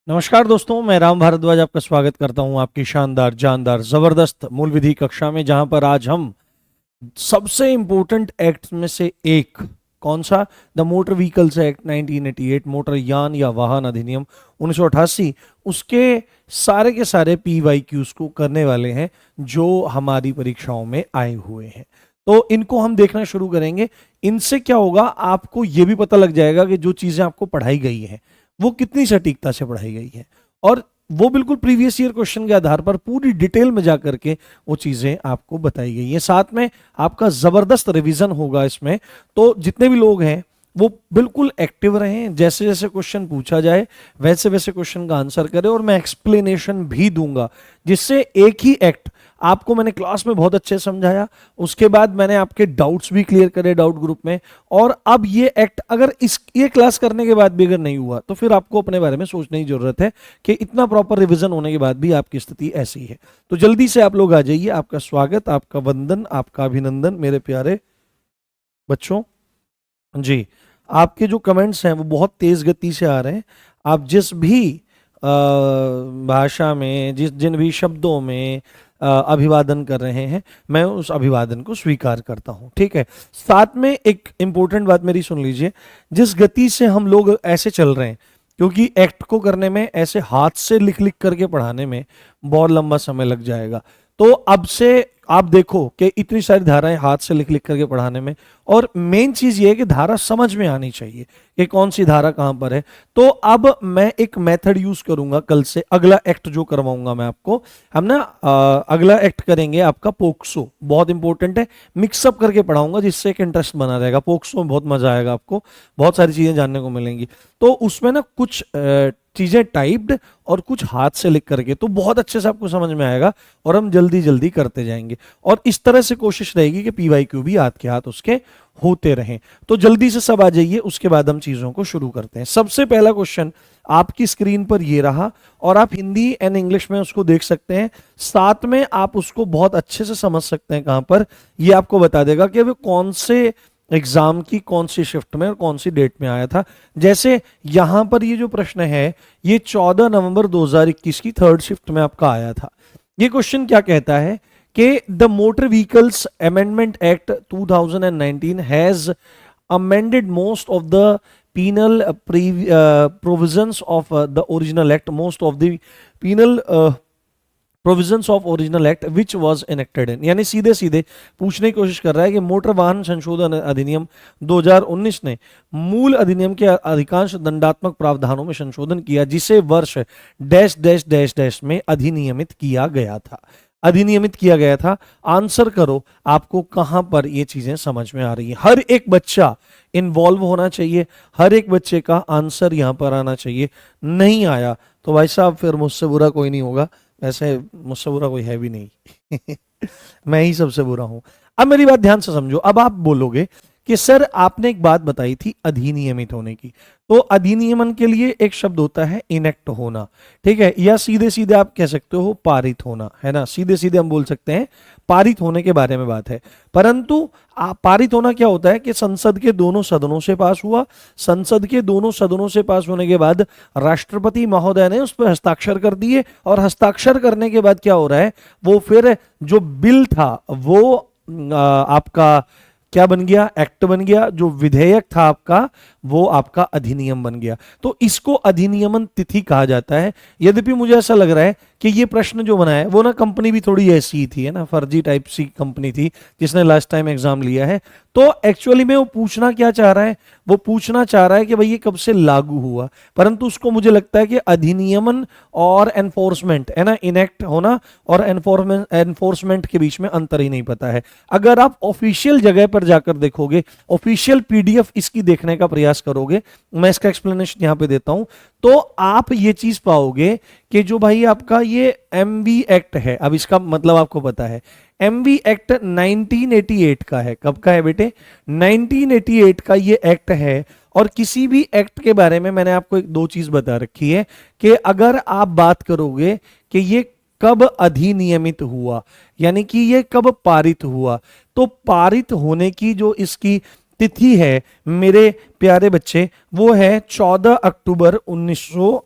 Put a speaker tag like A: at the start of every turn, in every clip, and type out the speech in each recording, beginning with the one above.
A: नमस्कार दोस्तों, मैं राम भारद्वाज आपका स्वागत करता हूं आपकी शानदार जानदार जबरदस्त मूल विधि कक्षा में, जहां पर आज हम सबसे इंपॉर्टेंट एक्ट में से एक, कौन सा, the motor vehicles act 1988, motor यान या वाहन अधिनियम 1988, उसके सारे के सारे PYQs को करने वाले हैं जो हमारी परीक्षाओं में आए हुए हैं। तो इनको हम देखना शुरू करेंगे। इनसे क्या होगा, आपको ये भी पता लग जाएगा कि जो चीजें आपको पढ़ाई गई हैं वो कितनी सटीकता से पढ़ाई गई है, और वो बिल्कुल प्रीवियस ईयर क्वेश्चन के आधार पर पूरी डिटेल में जाकर के वो चीजें आपको बताई गई हैं। साथ में आपका जबरदस्त रिवीजन होगा इसमें। तो जितने भी लोग हैं वो बिल्कुल एक्टिव रहें, जैसे जैसे क्वेश्चन पूछा जाए वैसे वैसे क्वेश्चन का आंसर करें, और मैं एक्सप्लेनेशन भी दूंगा, जिससे एक ही एक्ट आपको मैंने क्लास में बहुत अच्छे समझाया, उसके बाद मैंने आपके डाउट्स भी क्लियर करे डाउट ग्रुप में, और अब ये एक्ट अगर ये क्लास करने के बाद भी अगर नहीं हुआ तो फिर आपको अपने बारे में सोचने की जरूरत है कि इतना प्रॉपर रिवीजन होने के बाद भी आपकी स्थिति ऐसी है। तो जल्दी से आप लोग आ जाइए। आपका स्वागत, आपका वंदन, आपका अभिनंदन मेरे प्यारे बच्चों जी। आपके जो कमेंट्स हैं वो बहुत तेज गति से आ रहे हैं। आप जिस भी भाषा में, जिन भी शब्दों में अभिवादन कर रहे हैं, मैं उस अभिवादन को स्वीकार करता हूं, ठीक है। साथ में एक इंपॉर्टेंट बात मेरी सुन लीजिए, जिस गति से हम लोग ऐसे चल रहे हैं, क्योंकि एक्ट को करने में, ऐसे हाथ से लिख लिख करके पढ़ाने में बहुत लंबा समय लग जाएगा। तो अब से आप देखो कि इतनी सारी धाराएं हाथ से लिख लिख करके पढ़ाने में, और मेन चीज ये है कि धारा समझ में आनी चाहिए कि कौन सी धारा कहां पर है। तो अब मैं एक मेथड यूज करूंगा कल से, अगला एक्ट जो करवाऊंगा मैं आपको, हम ना अगला एक्ट करेंगे आपका पोक्सो, बहुत इंपॉर्टेंट है, मिक्सअप करके पढ़ाऊंगा जिससे एक इंटरेस्ट बना रहेगा। पोक्सो में बहुत मजा आएगा, आपको बहुत सारी चीजें जानने को मिलेंगी। तो उसमें ना कुछ चीजें टाइप्ड और कुछ हाथ से लिख करके, तो बहुत अच्छे से आपको समझ में आएगा और हम जल्दी जल्दी करते जाएंगे, और इस तरह से कोशिश रहेगी कि PYQ भी हाथ के हाथ उसके होते रहें। तो जल्दी से सब आ जाइए, उसके बाद हम चीजों को शुरू करते हैं। सबसे पहला क्वेश्चन आपकी स्क्रीन पर ये रहा, और आप हिंदी एंड इंग्लिश में उसको देख सकते हैं, साथ में आप उसको बहुत अच्छे से समझ सकते हैं। कहां पर ये आपको बता देगा कि वो कौन से एग्जाम की कौन सी शिफ्ट में और कौन सी डेट में आया था। जैसे यहां पर ये जो प्रश्न है, ये 14 नवंबर 2021 की थर्ड शिफ्ट में आपका आया था। ये क्वेश्चन क्या कहता है कि the motor vehicles amendment act 2019 has amended most of the penal provisions of the original act, most of the penal provisions of original act which was enacted इन, यानी सीधे सीधे पूछने की कोशिश कर रहा है कि मोटर वाहन संशोधन अधिनियम 2019 ने मूल अधिनियम के अधिकांश दंडात्मक प्रावधानों में संशोधन किया, जिसे वर्ष डैश डैश डैश डैश में अधिनियमित किया गया था। अधिनियमित किया गया था। आंसर करो, आपको कहां पर ये चीजें समझ में आ रही है। हर एक बच्चा इन्वॉल्व होना चाहिए, हर एक बच्चे का आंसर यहां पर आना चाहिए। नहीं आया तो भाई साहब फिर मुझसे बुरा कोई नहीं होगा, वैसे मुझसे बुरा कोई है भी नहीं मैं ही सबसे बुरा हूं। अब मेरी बात ध्यान से समझो। अब आप बोलोगे कि सर आपने एक बात बताई थी अधिनियमित होने की, तो अधिनियमन के लिए एक शब्द होता है इनेक्ट होना, ठीक है, या सीधे सीधे आप कह सकते हो पारित होना, है ना। सीधे सीधे हम बोल सकते हैं पारित होने के बारे में बात है। परंतु पारित होना क्या होता है कि संसद के दोनों सदनों से पास हुआ, संसद के दोनों सदनों से पास होने के बाद राष्ट्रपति महोदय ने उस पर हस्ताक्षर कर दिए, और हस्ताक्षर करने के बाद क्या हो रहा है, वो फिर जो बिल था वो आपका क्या बन गया, एक्ट बन गया। जो विधेयक था आपका वो आपका अधिनियम बन गया। तो इसको अधिनियमन तिथि कहा जाता है। यद्यपि मुझे ऐसा लग रहा है कि ये प्रश्न जो बना है वो ना, कंपनी भी थोड़ी ऐसी ही थी, है ना, फर्जी टाइप सी कंपनी थी जिसने लास्ट टाइम एग्जाम लिया है। तो एक्चुअली में वो पूछना क्या चाह रहा है, वो पूछना चाह रहा है कि भाई ये कब से लागू हुआ, परंतु उसको मुझे लगता है कि अधिनियमन और एनफोर्समेंट, है ना, इनेक्ट होना और एनफोर्समेंट के बीच में अंतर ही नहीं पता है। अगर आप ऑफिशियल जगह पर जाकर देखोगे, ऑफिशियल PDF इसकी देखने का प्रयास करोगे, मैं इसका एक्सप्लेनेशन यहां पे देता हूं, तो आप ये चीज पाओगे कि जो भाई आपका ये MV एक्ट है, अब इसका मतलब आपको पता है, MV एक्ट 1988 का है। कब का है बेटे, 1988 का ये एक्ट है। और किसी भी एक्ट के बारे में मैंने आपको एक दो चीज बता रखी है कि अगर आप बात करोगे कि ये कब अधिनियमित हुआ, यानी कि ये कब पारित हुआ, तो पारित होने की जो इसकी तिथि है मेरे प्यारे बच्चे, वो है 14 अक्टूबर 1900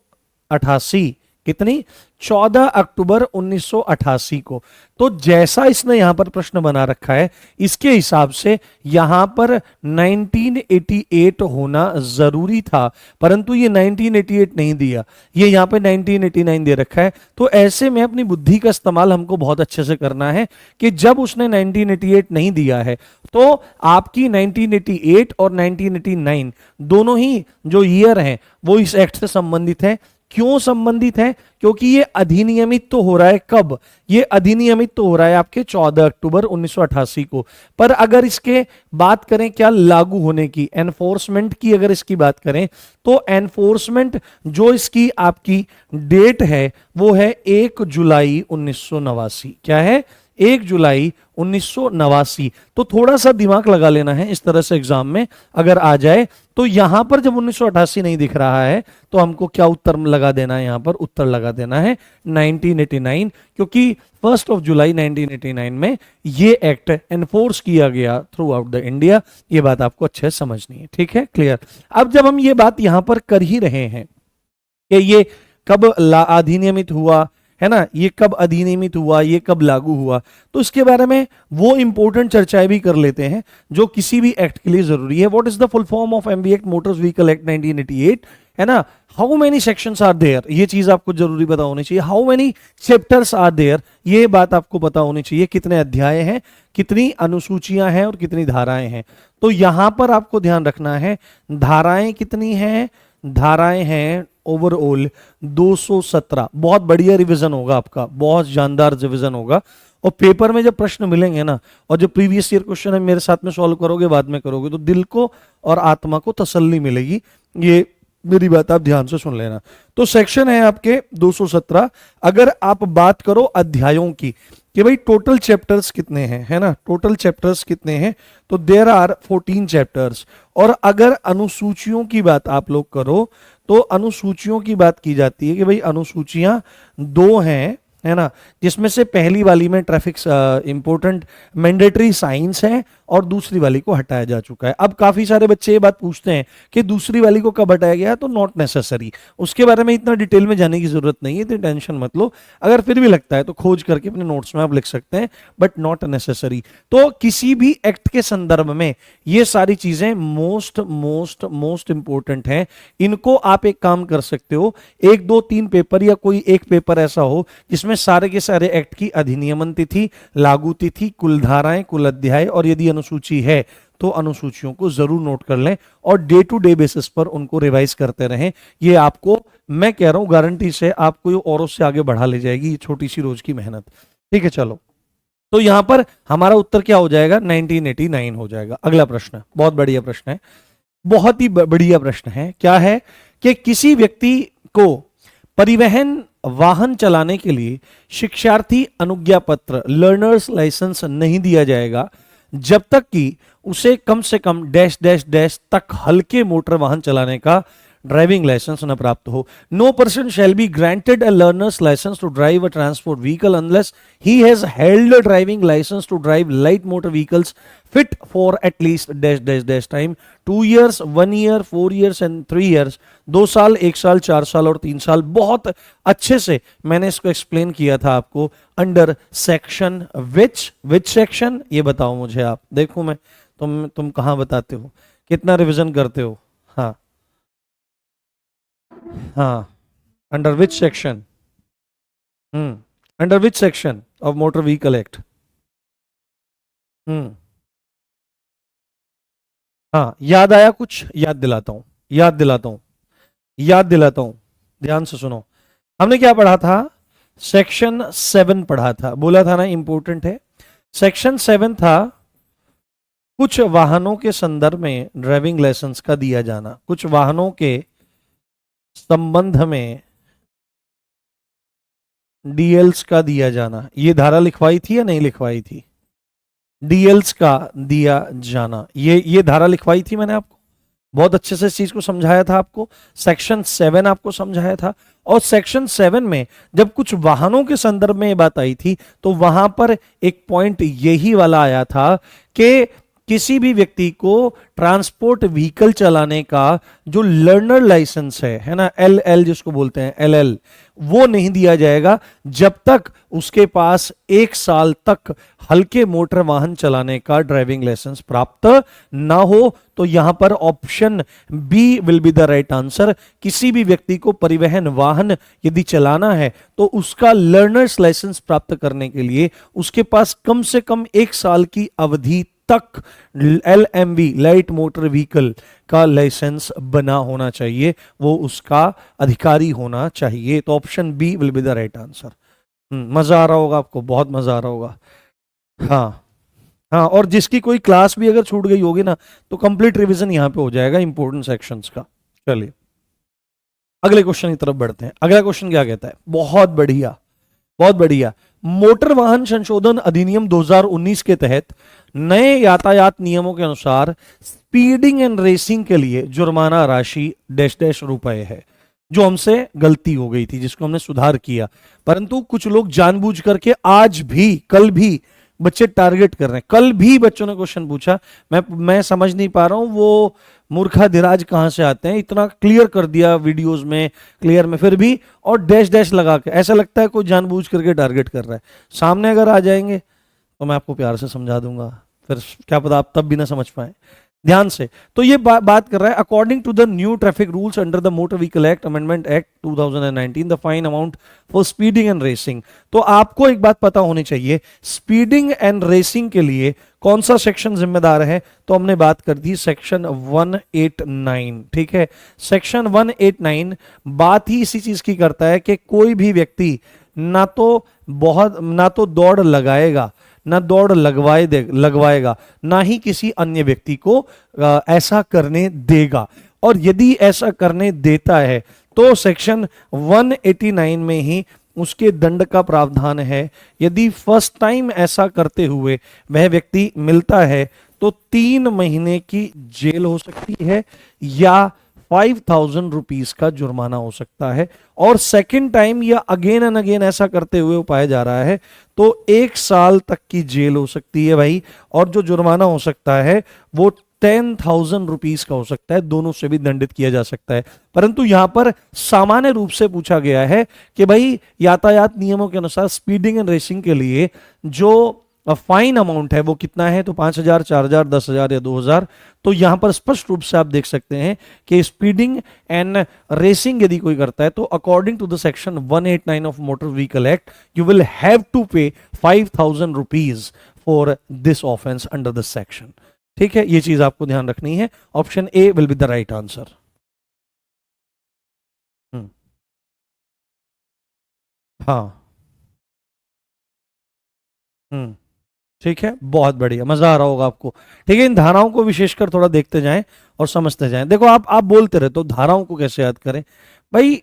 A: 1988, कितनी, 14 अक्टूबर 1988 को। तो जैसा इसने यहां पर प्रश्न बना रखा है इसके हिसाब से यहां पर 1988 होना जरूरी था, परंतु ये 1988 नहीं दिया, ये यहां पे 1989 दे रखा है। तो ऐसे में अपनी बुद्धि का इस्तेमाल हमको बहुत अच्छे से करना है कि जब उसने 1988 नहीं दिया है तो आपकी 1988 और 1989 दोनों ही जो ईयर हैं वो इस एक्ट से संबंधित है। क्यों संबंधित है? क्योंकि ये अधिनियमित तो हो रहा है कब, ये अधिनियमित तो हो रहा है आपके 14 अक्टूबर 1988 को। पर अगर इसके बात करें क्या लागू होने की, एनफोर्समेंट की अगर इसकी बात करें तो एनफोर्समेंट जो इसकी आपकी डेट है वो है 1 जुलाई 1989। क्या है? 1 जुलाई 1989। तो थोड़ा सा दिमाग लगा लेना है इस तरह से एग्जाम में अगर आ जाए तो यहां पर जब 1988 नहीं दिख रहा है तो हमको क्या उत्तर लगा देना है? यहां पर उत्तर लगा देना है 1989, क्योंकि 1 जुलाई 1989 में ये एक्ट एनफोर्स किया गया थ्रू आउट द इंडिया। ये बात आपको अच्छे से समझनी है, ठीक है, क्लियर। अब जब हम ये बात यहां पर कर ही रहे हैं कि ये कब अधिनियमित हुआ है ना, ये कब अधिनियमित हुआ, ये कब लागू हुआ, तो इसके बारे में वो इंपॉर्टेंट चर्चाएं भी कर लेते हैं जो किसी भी एक्ट के लिए जरूरी है। What is the full form of MV act motors vehicle act 1988, है ना। How many sections are there, ये चीज आपको जरूरी पता होनी चाहिए। How many chapters are there, ये बात आपको पता होनी चाहिए। कितने अध्याय हैं, कितनी अनुसूचियां हैं और कितनी धाराएं हैं। तो यहां पर आपको ध्यान रखना है धाराएं कितनी हैं, धाराएं हैं ओवरऑल 217। बहुत बढ़िया रिवीजन होगा आपका, बहुत जानदार रिवीजन होगा। और पेपर में जब प्रश्न मिलेंगे ना और जो प्रीवियस ईयर क्वेश्चन है मेरे साथ में सॉल्व करोगे, बाद में करोगे, तो दिल को और आत्मा को तसल्ली मिलेगी। ये मेरी बात आप ध्यान से सुन लेना। तो सेक्शन है आपके 217। अगर आप बात करो अध्यायों की कि भाई टोटल चैप्टर्स कितने हैं, है ना, टोटल चैप्टर्स कितने हैं, तो देयर आर 14 चैप्टर्स। और अगर अनुसूचियों की बात आप लोग करो तो अनुसूचियों की बात की जाती है कि भाई अनुसूचियां 2 हैं, है ना, जिसमें से पहली वाली में ट्रैफिक इंपॉर्टेंट मैंडेटरी साइंस है और दूसरी वाली को हटाया जा चुका है। अब काफी सारे बच्चे ये बात पूछते हैं कि दूसरी वाली को कब हटाया गया, तो नॉट नेसेसरी, उसके बारे में इतना डिटेल में जाने की जरूरत नहीं है, तो टेंशन मत लो। अगर फिर भी लगता है तो खोज करके अपने नोट्स में आप लिख सकते हैं, बट नॉट नेसेसरी। तो किसी भी एक्ट के संदर्भ में ये सारी चीजें मोस्ट मोस्ट मोस्ट इंपॉर्टेंट हैं। इनको आप एक काम कर सकते हो, 1 2 3 पेपर या कोई एक पेपर ऐसा हो जिसमें सारे के सारे एक्ट की अधिनियमन तिथि, लागू तिथि, कुल धाराएं, कुल अध्याय और यदि अनुसूची है तो अनुसूचियों को जरूर नोट कर लें और डे टू डे बेसिस पर उनको रिवाइज करते रहें। ये आपको, मैं कह रहा हूं गारंटी से, आपको ये औरों से आगे बढ़ा ले जाएगी, ये छोटी सी रोज की मेहनत। ठीक है, चलो, तो यहां पर हमारा उत्तर क्या हो जाएगा? 1989 हो जाएगा। अगला प्रश्न, बहुत बढ़िया प्रश्न है, बहुत ही बढ़िया प्रश्न है। क्या है कि किसी व्यक्ति को परिवहन वाहन चलाने के लिए शिक्षार्थी अनुज्ञा पत्र, लर्नर्स लाइसेंस नहीं दिया जाएगा जब तक कि उसे कम से कम डैश डैश डैश तक हल्के मोटर वाहन चलाने का ड्राइविंग लाइसेंस न प्राप्त हो। No person shall be granted a learner's licence to drive a transport vehicle unless he has held a driving licence to drive light motor vehicles fit for at least dash dash dash time 2 years, 1 year, 4 years and 3 years। 2 साल, 1 साल, 4 साल और 3 साल। बहुत अच्छे से मैंने इसको एक्सप्लेन किया था आपको अंडर सेक्शन विच सेक्शन, ये बताओ मुझे आप। देखो मैं, तुम कहां बताते हो, कितना रिवीजन करते हो। हाँ हाँ, under which section, under which section of motor vehicle act. हाँ, याद आया कुछ? याद दिलाता हूं, याद दिलाता हूं, याद दिलाता हूं, ध्यान से सुनो। हमने क्या पढ़ा था? सेक्शन 7 पढ़ा था, बोला था ना इंपॉर्टेंट है। सेक्शन 7 था कुछ वाहनों के संदर्भ में ड्राइविंग लाइसेंस का दिया जाना, कुछ वाहनों के संबंध में डीएल्स का दिया जाना। ये धारा लिखवाई थी या नहीं लिखवाई थी? डीएल्स का दिया जाना, ये धारा लिखवाई थी मैंने आपको, बहुत अच्छे से इस चीज को समझाया था आपको। सेक्शन 7 आपको समझाया था। और सेक्शन 7 में जब कुछ वाहनों के संदर्भ में ये बात आई थी तो वहां पर एक पॉइंट यही वाला आया था कि किसी भी व्यक्ति को ट्रांसपोर्ट व्हीकल चलाने का जो लर्नर लाइसेंस है ना, एल एल जिसको बोलते हैं, एल एल, वो नहीं दिया जाएगा जब तक उसके पास 1 साल तक हल्के मोटर वाहन चलाने का ड्राइविंग लाइसेंस प्राप्त ना हो। तो यहां पर option B will be the right answer. किसी भी व्यक्ति को परिवहन वाहन यदि चलाना है तो उसका लर्नर्स लाइसेंस प्राप्त करने के लिए उसके पास कम से कम 1 साल की अवधि तक LMV लाइट मोटर व्हीकल का लाइसेंस बना होना चाहिए, वो उसका अधिकारी होना चाहिए। तो option B will be the right answer. मजा आ रहा होगा आपको, बहुत मजा आ रहा होगा। हाँ हाँ, और जिसकी कोई क्लास भी अगर छूट गई होगी ना तो कंप्लीट रिवीजन यहां पे हो जाएगा इंपॉर्टेंट सेक्शंस का। चलिए अगले क्वेश्चन की तरफ बढ़ते हैं। अगला क्वेश्चन क्या कहता है, बहुत बढ़िया बहुत बढ़िया। मोटर वाहन संशोधन अधिनियम 2019 के तहत नए यातायात नियमों के अनुसार स्पीडिंग एंड रेसिंग के लिए जुर्माना राशि डैश डैश रुपए है, जो हमसे गलती हो गई थी, जिसको हमने सुधार किया। परंतु कुछ लोग जानबूझ करके आज भी, कल भी बच्चे टारगेट कर रहे हैं। कल भी बच्चों ने क्वेश्चन पूछा, मैं समझ नहीं पा रहा हूं वो मूर्खाधिराज कहां से आते हैं, इतना क्लियर कर दिया वीडियोस में, क्लियर में, फिर भी और डैश डैश लगा के, ऐसा लगता है कोई जानबूझ करके टारगेट कर रहा है। सामने अगर आ जाएंगे तो मैं आपको प्यार से समझा दूंगा, फिर क्या पता आप तब भी ना समझ पाए। ध्यान से, तो ये बात कर रहा है, according to the new traffic rules under the motor vehicle act amendment act 2019 the fine amount for speeding and racing. तो आपको एक बात पता होनी चाहिए, स्पीडिंग एंड रेसिंग के लिए कौन सा सेक्शन जिम्मेदार है, तो हमने बात कर दी सेक्शन 189। ठीक है, सेक्शन 189 बात ही इसी चीज की करता है कि कोई भी व्यक्ति ना तो दौड़ लगाएगा, ना दौड़ लगवाएगा, ना ही किसी अन्य व्यक्ति को ऐसा करने देगा। और यदि ऐसा करने देता है तो सेक्शन 189 में ही उसके दंड का प्रावधान है। यदि फर्स्ट टाइम ऐसा करते हुए वह व्यक्ति मिलता है तो 3 महीने की जेल हो सकती है या 5,000 रुपीज का जुर्माना हो सकता है। और सेकेंड टाइम या अगेन एंड अगेन ऐसा करते हुए पाया जा रहा है तो 1 साल तक की जेल हो सकती है भाई। और जो जुर्माना हो सकता है वो 10,000 रुपीज का हो सकता है, दोनों से भी दंडित किया जा सकता है। परंतु यहां पर सामान्य रूप से पूछा गया है कि भाई यातायात नियमों के अनुसार स्पीडिंग एंड रेसिंग के लिए जो फाइन अमाउंट है वो कितना है, तो 5,000, 4,000, 10,000 या 2,000। तो यहां पर स्पष्ट रूप से आप देख सकते हैं कि स्पीडिंग एंड रेसिंग यदि कोई करता है तो according to the section 189 of motor vehicle act you will have to pay 5,000 rupees for this offence under this section. ठीक है, ये चीज आपको ध्यान रखनी है। Option A will be the right answer. हाँ, ठीक है, बहुत बढ़िया, मजा आ रहा होगा आपको। ठीक है, इन धाराओं को विशेषकर थोड़ा देखते जाएं और समझते जाएं। देखो आप बोलते रहे तो धाराओं को कैसे याद करें भाई,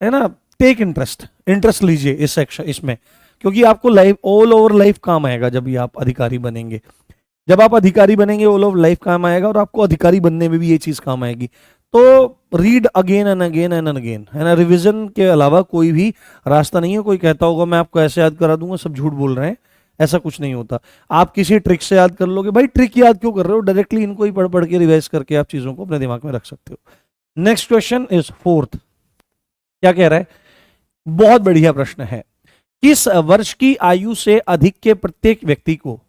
A: है ना, टेक इंटरेस्ट लीजिए इस सेक्शन इसमें, क्योंकि आपको लाइफ, ऑल ओवर लाइफ काम आएगा जब भी आप अधिकारी बनेंगे। जब आप अधिकारी बनेंगे ऑल ओवर लाइफ काम आएगा, और आपको अधिकारी बनने में भी ये चीज काम आएगी। तो read again and again and again, है ना, रिविजन के अलावा कोई भी रास्ता नहीं है। कोई कहता होगा मैं आपको ऐसे याद करा दूंगा, सब झूठ बोल रहे हैं, ऐसा कुछ नहीं होता। आप किसी ट्रिक से याद कर लोगे, भाई ट्रिक याद क्यों कर रहे हो, डायरेक्टली इनको ही पढ़ पढ़ के रिवाइज करके आप चीजों को अपने दिमाग में रख सकते हो। नेक्स्ट क्वेश्चन इज फोर्थ, क्या कह रहा है, बहुत बढ़िया प्रश्न है। किस वर्ष की आयु से अधिक के प्रत्येक व्यक्ति को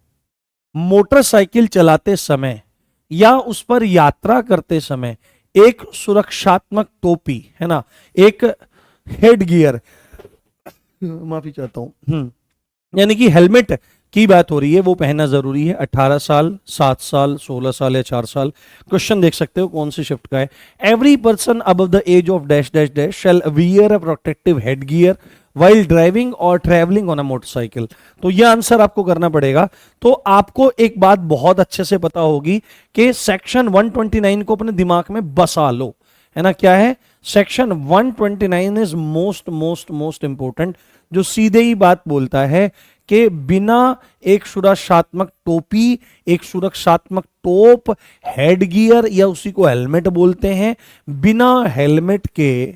A: मोटरसाइकिल चलाते समय या उस पर यात्रा करते समय एक सुरक्षात्मक टोपी, है ना, एक हेड गियर, माफी चाहता हूं, यानी कि हेलमेट की बात हो रही है, वो पहनना जरूरी है। 18 साल, 7 साल, 16 साल या 4 साल। क्वेश्चन देख सकते हो कौन सी शिफ्ट का है। Every person above the age of dash dash dash shall wear a protective head gear while driving और ट्रेवलिंग ऑन अ मोटरसाइकिल। तो यह आंसर आपको करना पड़ेगा। तो आपको एक बात बहुत अच्छे से पता होगी कि सेक्शन 129 को अपने दिमाग में बसा लो, है ना। क्या है, section 129 is most most most important, जो सीधे ही बात बोलता है कि बिना एक सुरक्षात्मक टोपी, एक सुरक्षात्मक टोप, हेड गियर या उसी को हेलमेट बोलते हैं, बिना हेलमेट के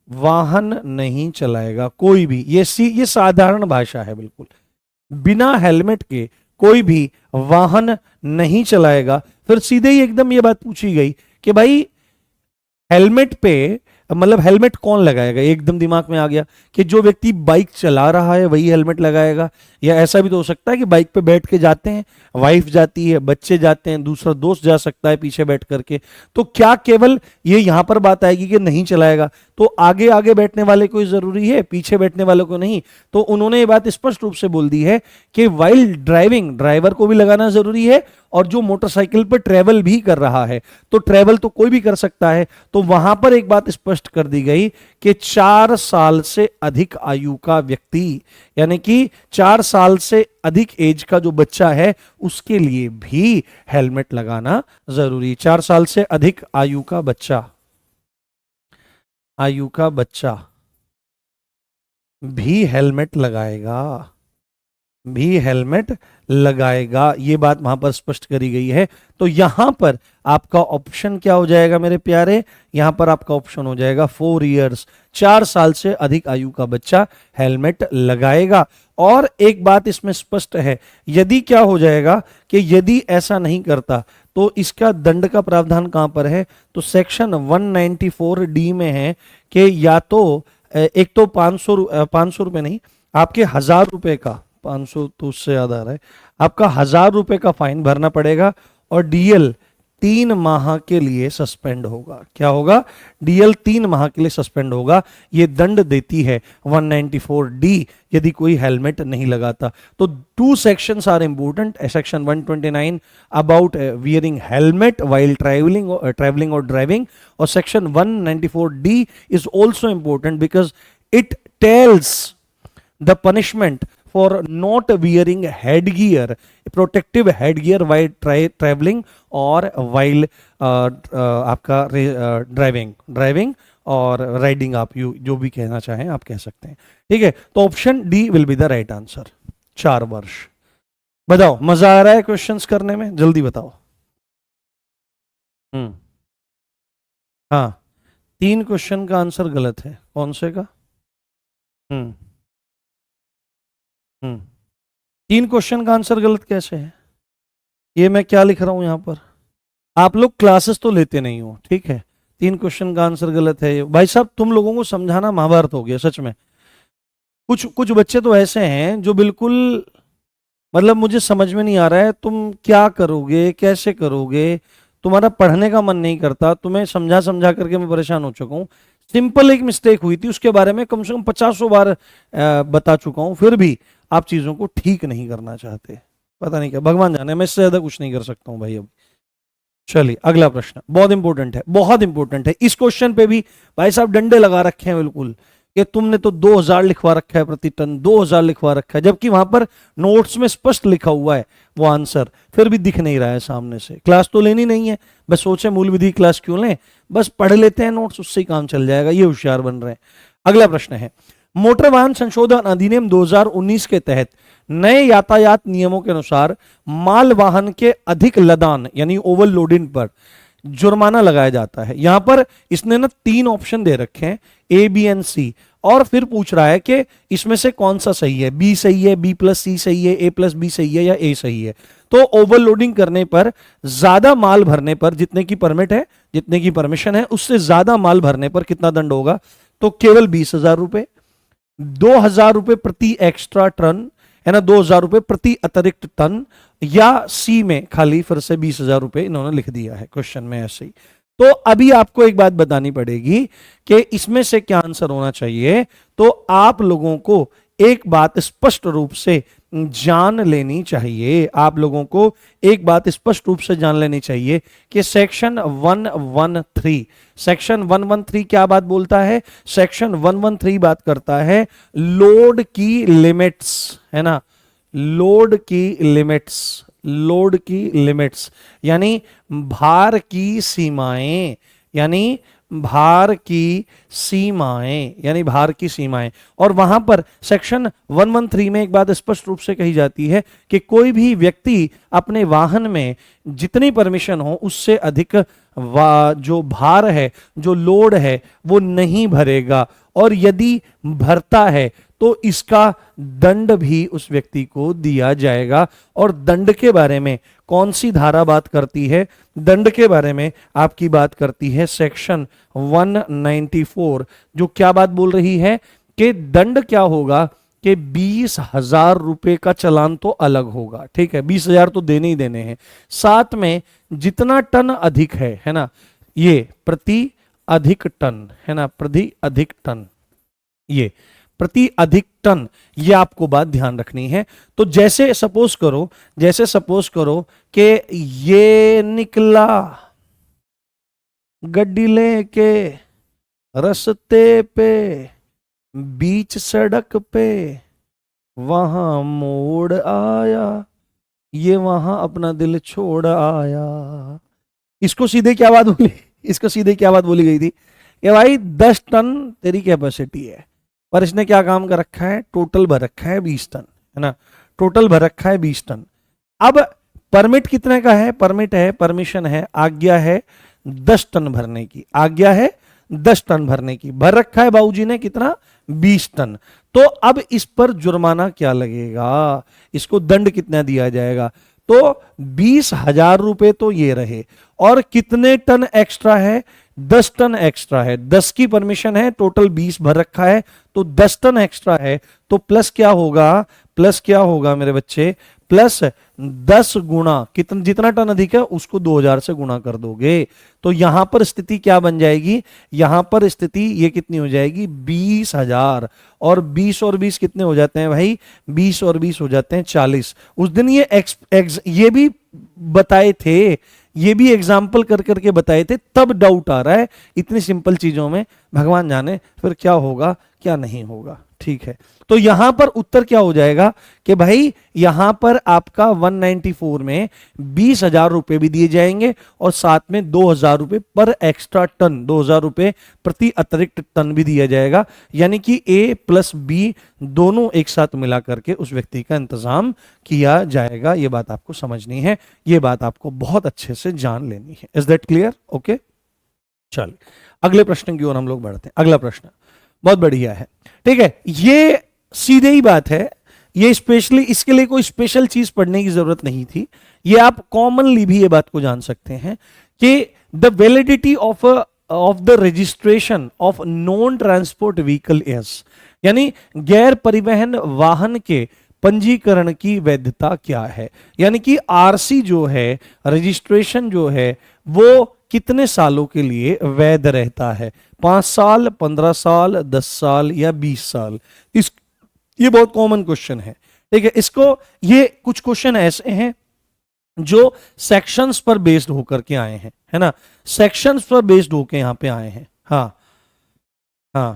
A: वाहन नहीं चलाएगा कोई भी, ये साधारण भाषा है बिल्कुल, बिना हेलमेट के कोई भी वाहन नहीं चलाएगा। फिर सीधे ही एकदम ये बात पूछी गई कि भाई हेलमेट पे, मतलब हेलमेट कौन लगाएगा, एकदम दिमाग में आ गया कि जो व्यक्ति बाइक चला रहा है वही हेलमेट लगाएगा, या ऐसा भी तो हो सकता है कि बाइक पे बैठ के जाते हैं, वाइफ जाती है, बच्चे जाते हैं, दूसरा दोस्त जा सकता है पीछे बैठ करके। तो क्या केवल ये यहां पर बात आएगी कि नहीं चलाएगा, तो आगे आगे बैठने वाले को जरूरी है, पीछे बैठने वाले को नहीं। तो उन्होंने ये बात स्पष्ट रूप से बोल दी है कि वाइल ड्राइविंग ड्राइवर को भी लगाना जरूरी है, और जो मोटरसाइकिल पर ट्रेवल भी कर रहा है, तो ट्रेवल तो कोई भी कर सकता है। तो वहां पर एक बात स्पष्ट कर दी गई कि 4 साल से अधिक आयु का व्यक्ति, यानी कि 4 साल से अधिक एज का जो बच्चा है उसके लिए भी हेलमेट लगाना जरूरी। 4 साल से अधिक आयु का बच्चा भी हेलमेट लगाएगा, ये बात वहां पर स्पष्ट करी गई है। तो यहां पर आपका ऑप्शन क्या हो जाएगा मेरे प्यारे, यहां पर आपका ऑप्शन हो जाएगा 4 इयर्स, 4 साल से अधिक आयु का बच्चा हेलमेट लगाएगा। और एक बात इसमें स्पष्ट है, यदि क्या हो जाएगा कि यदि ऐसा नहीं करता तो इसका दंड का प्रावधान कहां पर है, तो सेक्शन 194D में है कि या तो एक तो 500 रुपए नहीं, आपके 1000 रुपए का, 500 तो उससे याद आ रहा है, आपका 1000 रुपए का फाइन भरना पड़ेगा, और डीएल 3 माह के लिए सस्पेंड होगा। क्या होगा, डीएल 3 माह के लिए सस्पेंड होगा। ये दंड देती है 194D यदि कोई हेलमेट नहीं लगाता। तो 2 sections are important, section 129 about wearing helmet while travelling और ड्राइविंग, और section 194D is also important because it tells the punishment for not wearing headgear, protective headgear while traveling और while आपका driving और riding, आप जो भी कहना चाहें आप कह सकते हैं। ठीक है, तो option D will be the right answer, 4 वर्ष। बताओ मजा आ रहा है क्वेश्चंस करने में, जल्दी बताओ। हाँ, 3 क्वेश्चन का आंसर गलत है, कौन से का? 3 क्वेश्चन का आंसर गलत कैसे है? ये मैं क्या लिख रहा हूं यहां पर, आप लोग क्लासेस तो लेते नहीं हो, ठीक है। 3 क्वेश्चन का आंसर गलत है, भाई साहब तुम लोगों को समझाना महाभारत हो गया सच में। कुछ कुछ बच्चे तो ऐसे हैं जो बिल्कुल, मतलब मुझे समझ में नहीं आ रहा है तुम क्या करोगे, कैसे करोगे, तुम्हारा पढ़ने का मन नहीं करता, तुम्हें समझा समझा करके मैं परेशान हो चुका हूं। सिंपल एक मिस्टेक हुई थी, उसके बारे में कम से कम 50 बार बता चुका हूं, फिर भी आप चीजों को ठीक नहीं करना चाहते, पता नहीं क्या, भगवान जाने, मैं इससे ज्यादा कुछ नहीं कर सकता हूं भाई अब। चलिए अगला प्रश्न बहुत इंपॉर्टेंट है, बहुत इंपॉर्टेंट है। इस क्वेश्चन पे भी भाई साहब डंडे लगा रखे हैं बिल्कुल, कि तुमने तो 2000 लिखवा रखा है प्रति टन, 2000 लिखवा रखा है, जबकि वहां पर नोट्स में स्पष्ट लिखा हुआ है वो आंसर, फिर भी दिख नहीं रहा है सामने से। क्लास तो लेनी नहीं है, बस सोचे मूल विधि क्लास क्यों लें, बस पढ़ लेते हैं नोट्स, उससे ही काम चल जाएगा, ये होशियार बन रहे हैं। अगला प्रश्न है, मोटर वाहन संशोधन अधिनियम 2019 के तहत नए यातायात नियमों के अनुसार माल वाहन के अधिक लदान यानी ओवरलोडिंग पर जुर्माना लगाया जाता है। यहां पर इसने ना 3 ऑप्शन दे रखे हैं, ए बी एंड सी, और फिर पूछ रहा है कि इसमें से कौन सा सही है, बी सही है, बी प्लस सी सही है, ए प्लस बी सही है, या ए सही है। तो ओवरलोडिंग करने पर, ज्यादा माल भरने पर, जितने की परमिट है, जितने की परमिशन है, उससे ज्यादा माल भरने पर कितना दंड होगा, तो केवल 20,000 रुपए, 2,000 रुपए प्रति एक्स्ट्रा टन, है ना, 2,000 रुपए प्रति अतिरिक्त टन, या सी में खाली फिर से 20,000 रुपए इन्होंने लिख दिया है क्वेश्चन में ऐसे ही। तो अभी आपको एक बात बतानी पड़ेगी कि इसमें से क्या आंसर होना चाहिए। तो आप लोगों को एक बात स्पष्ट रूप से जान लेनी चाहिए, आप लोगों को एक बात स्पष्ट रूप से जान लेनी चाहिए कि सेक्शन 113 क्या बात बोलता है, सेक्शन 113 बात करता है लोड की लिमिट्स, है ना, लोड की लिमिट्स यानी भार की सीमाएं, यानी भार की सीमाएं, यानी भार की सीमाएं। और वहां पर सेक्शन 113 में एक बात स्पष्ट रूप से कही जाती है कि कोई भी व्यक्ति अपने वाहन में जितनी परमिशन हो उससे अधिक जो भार है, जो लोड है, वो नहीं भरेगा, और यदि भरता है तो इसका दंड भी उस व्यक्ति को दिया जाएगा। और दंड के बारे में कौन सी धारा बात करती है? दंड के बारे में आपकी बात करती है सेक्शन 194, जो क्या बात बोल रही है कि दंड क्या होगा कि 20,000 रुपए का चालान तो अलग होगा, ठीक है, 20,000 तो देने ही देने हैं। साथ में जितना टन अधिक है ना, ये प्रति अधिक टन है ना, प्रति अधिक टन, ये प्रति अधिक टन, ये आपको बात ध्यान रखनी है। तो जैसे सपोज करो कि ये निकला गड्डी लेके रस्ते पे, बीच सड़क पे, वहां मोड़ आया, ये वहां अपना दिल छोड़ आया। इसको सीधे क्या बात बोली, इसको सीधे क्या बात बोली गई थी कि भाई 10 टन तेरी कैपेसिटी है, पर इसने क्या काम कर रखा है, टोटल भर रखा है 20 टन, है ना, टोटल भर रखा है 20 टन। अब परमिट कितने का है? परमिट है, परमिशन है, आज्ञा है 10 टन भरने की, आज्ञा है 10 टन भरने की, भर रखा है बाबूजी ने कितना, 20 टन। तो अब इस पर जुर्माना क्या लगेगा, इसको दंड कितना दिया जाएगा? तो 20,000 रुपए तो ये रहे, और कितने टन एक्स्ट्रा है? 10 टन एक्स्ट्रा है, 10 की परमिशन है, टोटल 20 भर रखा है, तो 10 टन एक्स्ट्रा है, तो प्लस क्या होगा, प्लस क्या होगा मेरे बच्चे, प्लस 10 गुना कितना, जितना टन अधिक है उसको 2,000 से गुणा कर दोगे। तो यहां पर स्थिति क्या बन जाएगी, यहां पर स्थिति ये कितनी हो जाएगी, 20,000, और 20 और 20 कितने हो जाते हैं भाई, 20 और 20 हो जाते हैं 40। उस दिन ये भी बताए थे, ये भी एग्जाम्पल कर करके बताए थे, तब डाउट आ रहा है इतनी सिंपल चीजों में, भगवान जाने फिर क्या होगा क्या नहीं होगा, ठीक है। तो यहां पर उत्तर क्या हो जाएगा कि भाई यहां पर आपका 194 में 20,000 रुपए भी दिए जाएंगे, और साथ में 2,000 रुपए पर एक्स्ट्रा टन, 2,000 रुपए प्रति अतिरिक्त टन भी दिया जाएगा, यानी कि ए प्लस बी दोनों एक साथ मिला करके उस व्यक्ति का इंतजाम किया जाएगा। यह बात आपको समझनी है, यह बात आपको बहुत अच्छे से जान लेनी है। Is that clear? ओके, चल अगले प्रश्न की ओर हम लोग बढ़ते हैं। अगला प्रश्न बहुत बढ़िया है, ठीक है, ये सीधे ही बात है, ये स्पेशली इसके लिए कोई स्पेशल चीज पढ़ने की जरूरत नहीं थी, ये आप कॉमनली भी ये बात को जान सकते हैं कि the validity of the registration of non transport vehicle is, यानी गैर परिवहन वाहन के पंजीकरण की वैधता क्या है, यानी कि आरसी जो है, रजिस्ट्रेशन जो है, वो कितने सालों के लिए वैध रहता है, 5 साल, 15 साल, 10 साल या 20 साल। ये बहुत कॉमन क्वेश्चन है, ठीक है। इसको, ये कुछ क्वेश्चन ऐसे हैं जो सेक्शंस पर बेस्ड होकर के आए हैं, है ना, सेक्शंस पर बेस्ड होकर यहां पे आए हैं। हाँ हाँ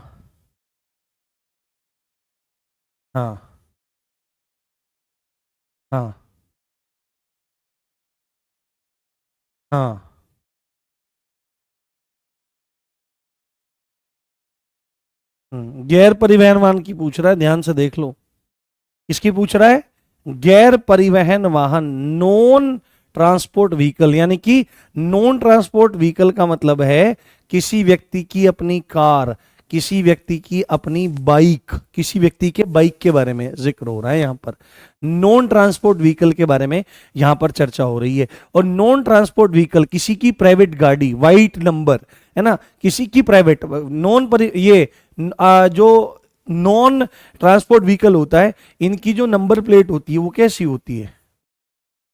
A: हाँ हाँ हाँ। गैर परिवहन वाहन की पूछ रहा है, ध्यान से देख लो, किसकी पूछ रहा है, गैर परिवहन वाहन, नॉन ट्रांसपोर्ट व्हीकल, यानी कि नॉन ट्रांसपोर्ट व्हीकल का मतलब है किसी व्यक्ति की अपनी कार, किसी व्यक्ति की अपनी बाइक, किसी व्यक्ति के बाइक के बारे में जिक्र हो रहा है यहां पर, नॉन ट्रांसपोर्ट व्हीकल के बारे में यहां पर चर्चा हो रही है। और नॉन ट्रांसपोर्ट व्हीकल किसी की प्राइवेट गाड़ी, वाइट नंबर, है ना, किसी की प्राइवेट, जो नॉन ट्रांसपोर्ट व्हीकल होता है, इनकी जो नंबर प्लेट होती है वो कैसी होती है,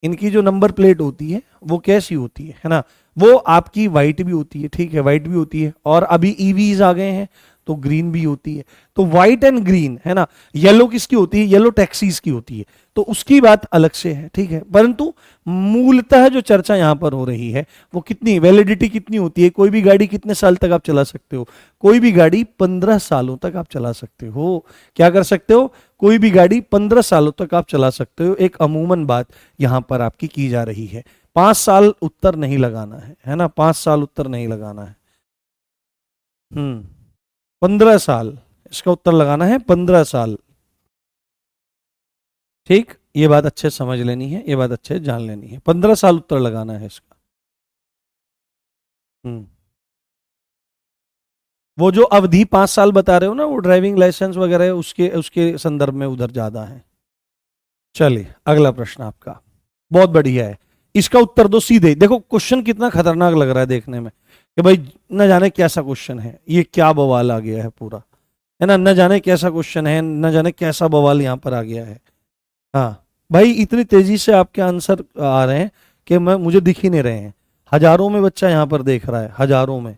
A: इनकी जो नंबर प्लेट होती है वो कैसी होती है ना, वो आपकी व्हाइट भी होती है, ठीक है, व्हाइट भी होती है, और अभी ईवीज आ गए हैं तो ग्रीन भी होती है। तो व्हाइट एंड ग्रीन, है ना, येलो किसकी होती है, येलो टैक्सीज की होती है, तो उसकी बात अलग से है, ठीक है। परंतु मूलतः जो चर्चा यहां पर हो रही है वो कितनी वैलिडिटी कितनी होती है, कोई भी गाड़ी कितने साल तक आप चला सकते हो, कोई भी गाड़ी 15 सालों तक आप चला सकते हो, क्या कर सकते हो, कोई भी गाड़ी 15 सालों तक आप चला सकते हो। एक अमूमन बात यहां पर आपकी की जा रही है, 5 साल उत्तर नहीं लगाना है ना, 5 साल उत्तर नहीं लगाना है। 15 साल, इसका उत्तर लगाना है 15 साल। ठीक, ये बात अच्छे से समझ लेनी है, ये बात अच्छे से जान लेनी है, 15 साल उत्तर लगाना है इसका। हम्म वो जो अवधि 5 साल बता रहे हो ना, वो ड्राइविंग लाइसेंस वगैरह उसके उसके संदर्भ में उधर ज्यादा है। चलिए अगला प्रश्न आपका, बहुत बढ़िया है, इसका उत्तर दो सीधे। देखो क्वेश्चन कितना खतरनाक लग रहा है देखने में कि भाई न जाने कैसा क्वेश्चन है, ये क्या बवाल आ गया है पूरा, है ना, न जाने कैसा क्वेश्चन है, न जाने कैसा बवाल यहाँ पर आ गया है। हाँ भाई, इतनी तेजी से आपके आंसर आ रहे हैं कि मैं मुझे दिख ही नहीं रहे हैं। हजारों में बच्चा यहाँ पर देख रहा है, हजारों में।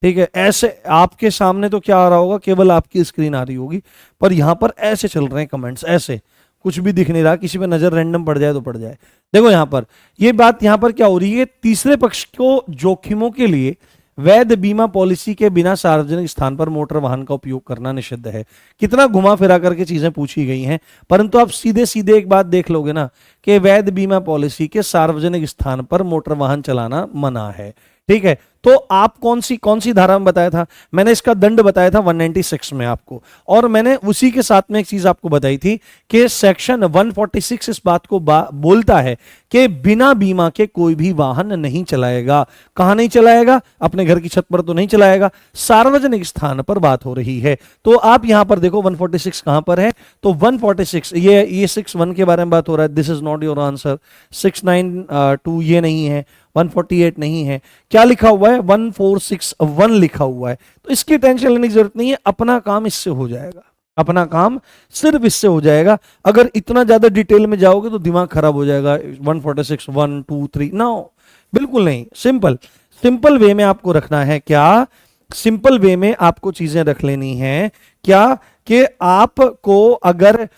A: ठीक है, ऐसे आपके सामने तो क्या आ रहा होगा, केवल आपकी स्क्रीन आ रही होगी, पर यहाँ पर ऐसे चल रहे हैं कमेंट्स, ऐसे कुछ भी दिख नहीं रहा, किसी पे नजर रैंडम पड़ जाए तो पड़ जाए। देखो यहाँ पर ये बात, यहाँ पर क्या हो रही है, तीसरे पक्ष को जोखिमों के लिए वैध बीमा पॉलिसी के बिना सार्वजनिक स्थान पर मोटर वाहन का उपयोग करना निषिद्ध है। कितना घुमा फिरा करके चीजें पूछी गई हैं, परंतु आप सीधे सीधे एक बात देख लोगे ना कि वैध बीमा पॉलिसी के सार्वजनिक स्थान पर मोटर वाहन चलाना मना है। ठीक है, तो आप कौन सी धारा में बताया था, मैंने इसका दंड बताया था 196 में आपको, और मैंने उसी के साथ में एक चीज आपको बताई थी कि सेक्शन 146 इस बात को बोलता है कि बिना बीमा के कोई भी वाहन नहीं चलाएगा। कहां नहीं चलाएगा, अपने घर की छत पर तो नहीं चलाएगा, सार्वजनिक स्थान पर बात हो रही है। तो आप यहां पर देखो 146 कहां पर है, तो 146 ये 61 के बारे में बात हो रहा है, this is not your answer. 692 ये नहीं है, 148 नहीं है, क्या लिखा हुआ है, 1461 लिखा हुआ है। तो इसकी टेंशन लेने की जरूरत नहीं है, अपना काम इससे हो जाएगा, अपना काम सिर्फ इससे हो जाएगा। अगर इतना ज्यादा डिटेल में जाओगे तो दिमाग खराब हो जाएगा, 146 1 2 3 नो, बिल्कुल नहीं। सिंपल सिंपल वे में आपको रखना है, क्या सिंपल वे में आपको चीजें रख लेनी है, क्या कि आपको अगर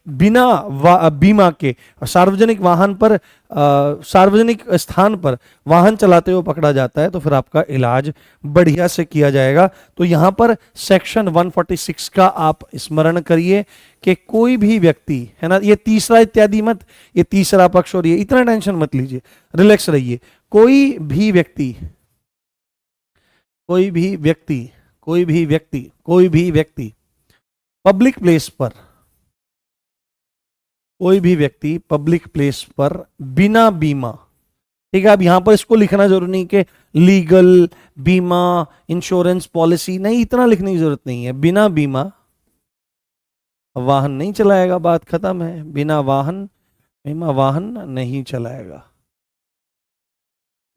A: बिना बीमा के सार्वजनिक वाहन पर सार्वजनिक स्थान पर वाहन चलाते हुए पकड़ा जाता है तो फिर आपका इलाज बढ़िया से किया जाएगा। तो यहां पर सेक्शन 146 का आप स्मरण करिए कि कोई भी व्यक्ति, है ना, ये तीसरा इत्यादि मत, ये तीसरा पक्ष और ये इतना टेंशन मत लीजिए, रिलैक्स रहिए। कोई भी व्यक्ति कोई भी व्यक्ति कोई भी व्यक्ति कोई भी व्यक्ति पब्लिक प्लेस पर कोई भी व्यक्ति पब्लिक प्लेस पर बिना बीमा, ठीक है, अब यहां पर इसको लिखना जरूरी नहीं कि लीगल बीमा इंश्योरेंस पॉलिसी, नहीं, इतना लिखने की जरूरत नहीं है। बिना बीमा वाहन नहीं चलाएगा, बात खत्म है। बिना बीमा वाहन नहीं चलाएगा,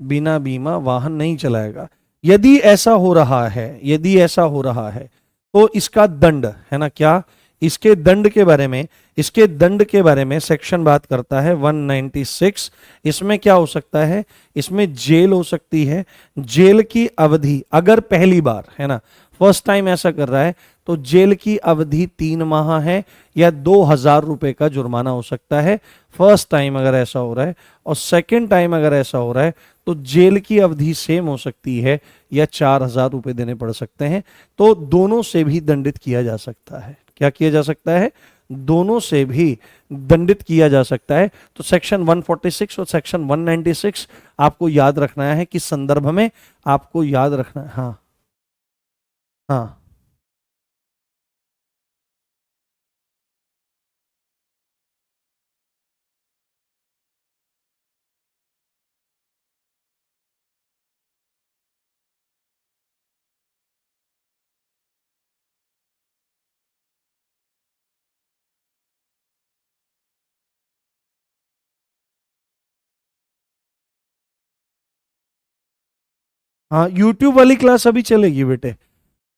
A: बिना बीमा वाहन नहीं चलाएगा। यदि ऐसा हो रहा है, यदि ऐसा हो रहा है तो इसका दंड, है ना, क्या इसके दंड के बारे में, इसके दंड के बारे में सेक्शन बात करता है 196। इसमें क्या हो सकता है, इसमें जेल हो सकती है। जेल की अवधि अगर पहली बार, है ना, फर्स्ट टाइम ऐसा कर रहा है तो जेल की अवधि 3 माह है या 2000 रुपए का जुर्माना हो सकता है, फर्स्ट टाइम अगर ऐसा हो रहा है। और सेकेंड टाइम अगर ऐसा हो रहा है तो जेल की अवधि सेम हो सकती है या 4000 रुपए देने पड़ सकते हैं। तो दोनों से भी दंडित किया जा सकता है। क्या किया जा सकता है, दोनों से भी दंडित किया जा सकता है। तो सेक्शन 146 और सेक्शन 196 आपको याद रखना है, किस संदर्भ में आपको याद रखना है। हाँ हाँ, हाँ, यूट्यूब वाली क्लास अभी चलेगी बेटे,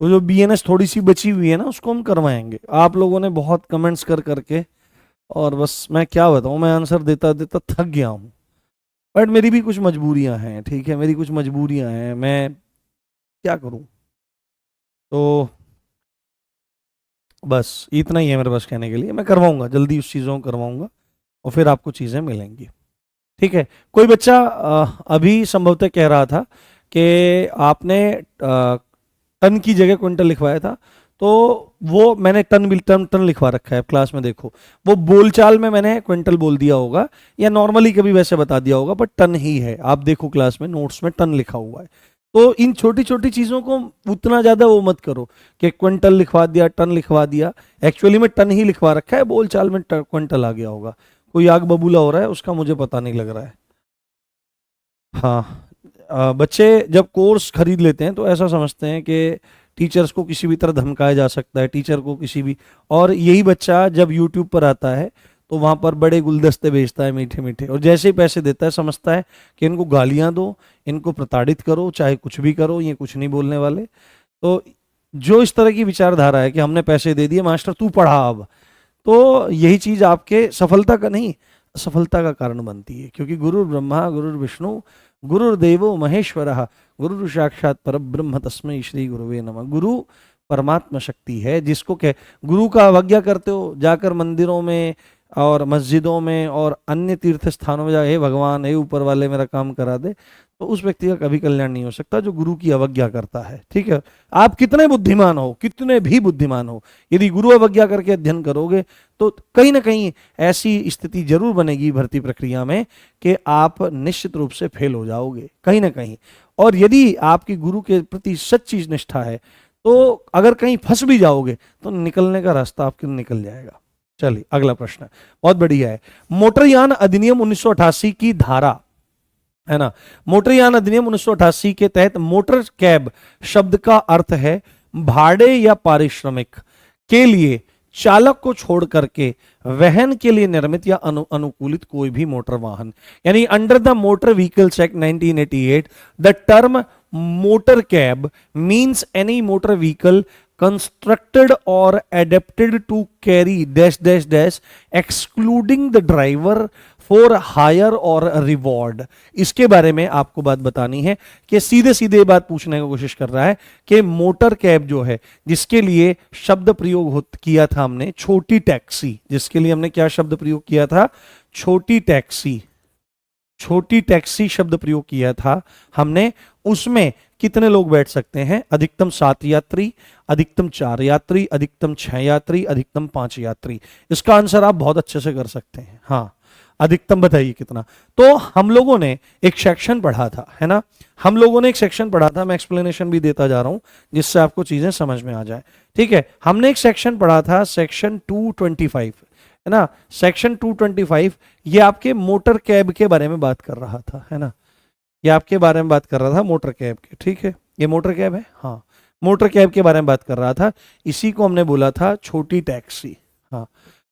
A: वो जो बीएनएस थोड़ी सी बची हुई है ना उसको हम करवाएंगे। आप लोगों ने बहुत कमेंट्स कर करके, और बस मैं क्या बताऊं, मैं आंसर देता देता थक गया हूं। बट मेरी भी कुछ मजबूरियां हैं, ठीक है, मेरी कुछ मजबूरियां हैं, मैं क्या करूं। तो बस इतना ही है मेरे पास कहने के लिए, मैं करवाऊंगा जल्दी, उस चीज़ों को करवाऊंगा और फिर आपको चीज़ें मिलेंगी। ठीक है, कोई बच्चा अभी संभवतः कह रहा था कि आपने टन की जगह क्विंटल लिखवाया था, तो वो मैंने टन टन लिखवा रखा है क्लास में, देखो वो बोलचाल में मैंने क्विंटल बोल दिया होगा या नॉर्मली कभी वैसे बता दिया होगा, पर टन ही है। आप देखो क्लास में नोट्स में टन लिखा हुआ है। तो इन छोटी छोटी चीजों को उतना ज्यादा वो मत करो कि क्विंटल लिखवा दिया, टन लिखवा दिया। एक्चुअली में टन ही लिखवा रखा है, बोल चाल में क्विंटल आ गया होगा। कोई आग बबूला हो रहा है, उसका मुझे पता नहीं लग रहा है। हाँ, बच्चे जब कोर्स खरीद लेते हैं तो ऐसा समझते हैं कि टीचर्स को किसी भी तरह धमकाया जा सकता है, टीचर को किसी भी। और यही बच्चा जब यूट्यूब पर आता है तो वहाँ पर बड़े गुलदस्ते बेचता है मीठे मीठे, और जैसे ही पैसे देता है समझता है कि इनको गालियाँ दो, इनको प्रताड़ित करो, चाहे कुछ भी करो, ये कुछ नहीं बोलने वाले। तो जो इस तरह की विचारधारा है कि हमने पैसे दे दिए मास्टर तू पढ़ा अब, तो यही चीज़ आपके सफलता का नहीं, असफलता का कारण बनती है। क्योंकि गुरु ब्रह्मा गुरु विष्णु गुरुर्देवो महेश्वरः गुरु साक्षात परब्रह्म तस्मै श्री गुरुवे नमः। गुरु परमात्मा शक्ति है, जिसको कह गुरु का अवज्ञा करते हो, जाकर मंदिरों में और मस्जिदों में और अन्य तीर्थ स्थानों में जाए, हे भगवान हे ऊपर वाले मेरा काम करा दे, तो उस व्यक्ति का कभी कल्याण नहीं हो सकता जो गुरु की अवज्ञा करता है। ठीक है, आप कितने बुद्धिमान हो, कितने भी बुद्धिमान हो, यदि गुरु अवज्ञा करके अध्ययन करोगे तो कहीं ना कहीं ऐसी स्थिति जरूर बनेगी भर्ती प्रक्रिया में कि आप निश्चित रूप से फेल हो जाओगे कहीं ना कहीं। और यदि आपकी गुरु के प्रति सच्ची निष्ठा है तो अगर कहीं फंस भी जाओगे तो निकलने का रास्ता आपके निकल जाएगा। चलिए अगला प्रश्न है, बहुत बढ़िया है। मोटरयान अधिनियम 1988 की धारा है ना, मोटरयान अधिनियम 1988 के तहत मोटर कैब शब्द का अर्थ है भाड़े या पारिश्रमिक के लिए चालक को छोड़ करके वहन के लिए निर्मित या अनुकूलित कोई भी मोटर वाहन। यानी under the motor vehicles act 1988 the term motor cab means any motor vehicle constructed or adapted to carry dash dash dash excluding the driver for hire or reward। इसके बारे में आपको बात बतानी है कि सीधे सीधे बात पूछने की कोशिश कर रहा है कि मोटर कैब जो है, जिसके लिए शब्द प्रयोग किया था हमने छोटी टैक्सी, जिसके लिए हमने क्या शब्द प्रयोग किया था, छोटी टैक्सी, छोटी टैक्सी शब्द प्रयोग किया था हमने। उसमें कितने लोग बैठ सकते हैं, अधिकतम 7 यात्री, अधिकतम 4 यात्री, अधिकतम 6 यात्री, अधिकतम 5 यात्री। इसका आंसर आप बहुत अच्छे से कर सकते हैं। हाँ, अधिकतम बताइए कितना। तो हम लोगों ने एक सेक्शन पढ़ा था, है ना, हम लोगों ने एक सेक्शन पढ़ा था, मैं एक्सप्लेनेशन भी देता जा रहा हूं जिससे आपको चीजें समझ में आ जाए। ठीक है, हमने एक सेक्शन पढ़ा था सेक्शन 225, है ना, सेक्शन 225 ये आपके मोटर कैब के बारे में बात कर रहा था, है ना, ये आपके बारे में बात कर रहा था मोटर कैब के। ठीक है, ये मोटर कैब है, हाँ, मोटर कैब के बारे में बात कर रहा था। इसी को हमने बोला था छोटी टैक्सी। हाँ,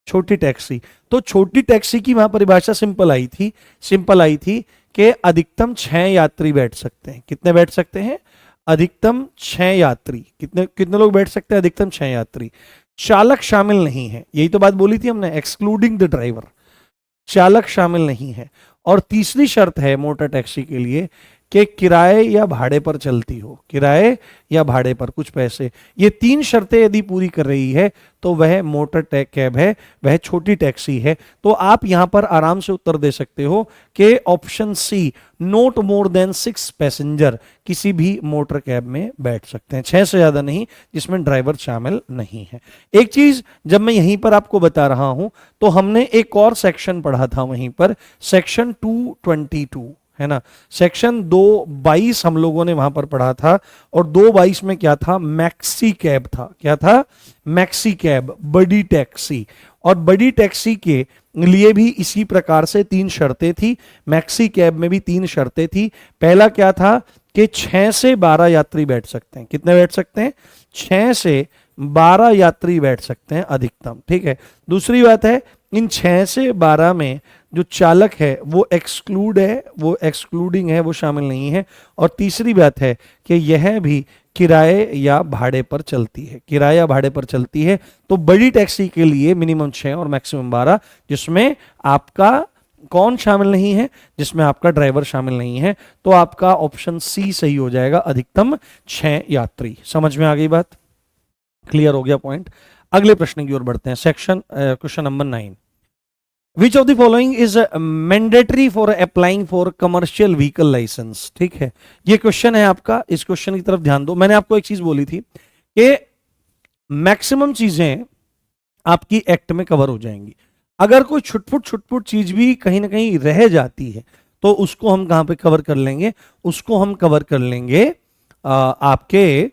A: छोटी टैक्सी। तो छोटी टैक्सी की वहां परिभाषा सिंपल आई थी, सिंपल आई थी कि अधिकतम 6 यात्री बैठ सकते हैं। कितने बैठ सकते हैं, अधिकतम 6 यात्री। कितने कितने लोग बैठ सकते हैं, अधिकतम 6 यात्री। चालक शामिल नहीं है, यही तो बात बोली थी हमने, एक्सक्लूडिंग द ड्राइवर, चालक शामिल नहीं है। और तीसरी शर्त है मोटर टैक्सी के लिए कि किराए या भाड़े पर चलती हो, किराए या भाड़े पर कुछ पैसे। ये 3 शर्तें यदि पूरी कर रही है तो वह मोटर कैब है, वह छोटी टैक्सी है। तो आप यहां पर आराम से उत्तर दे सकते हो कि option C, not more than 6 passenger, किसी भी मोटर कैब में बैठ सकते हैं, 6 से ज्यादा नहीं, जिसमें ड्राइवर शामिल नहीं है। एक चीज जब मैं यहीं पर आपको बता रहा हूं तो हमने एक और सेक्शन पढ़ा था वहीं पर, सेक्शन 222, है ना, सेक्शन 222 हम लोगों ने वहां पर पढ़ा था। और 222 में क्या था, मैक्सी कैब था। क्या था, मैक्सी कैब, बड़ी टैक्सी। और बड़ी टैक्सी के लिए भी इसी प्रकार से 3 शर्तें थी, मैक्सी कैब में भी 3 शर्तें थी। पहला क्या था कि 6 से 12 यात्री बैठ सकते हैं। कितने बैठ सकते हैं, 6 से 12 यात्री बैठ सकते हैं अधिकतम। ठीक है, दूसरी बात है इन 6 से 12 में जो चालक है वो एक्सक्लूड है, वो एक्सक्लूडिंग है, वो शामिल नहीं है। और तीसरी बात है कि यह भी किराए या भाड़े पर चलती है, किराए या भाड़े पर चलती है। तो बड़ी टैक्सी के लिए मिनिमम 6 और मैक्सिमम 12, जिसमें आपका कौन शामिल नहीं है, जिसमें आपका ड्राइवर शामिल नहीं है। तो आपका ऑप्शन सी सही हो जाएगा, अधिकतम 6 यात्री। समझ में आ गई बात, क्लियर हो गया पॉइंट। अगले प्रश्न की ओर बढ़ते हैं, section question number 9। Which of the following is mandatory for applying for commercial vehicle licence. ठीक है, ये क्वेश्चन है आपका, इस क्वेश्चन की तरफ ध्यान दो। मैंने आपको एक चीज बोली थी कि मैक्सिमम चीजें आपकी एक्ट में कवर हो जाएंगी, अगर कोई छुटपुट चीज भी कहीं ना कहीं रह जाती है तो उसको हम कहां पे कवर कर लेंगे, उसको हम कवर कर लेंगे आपके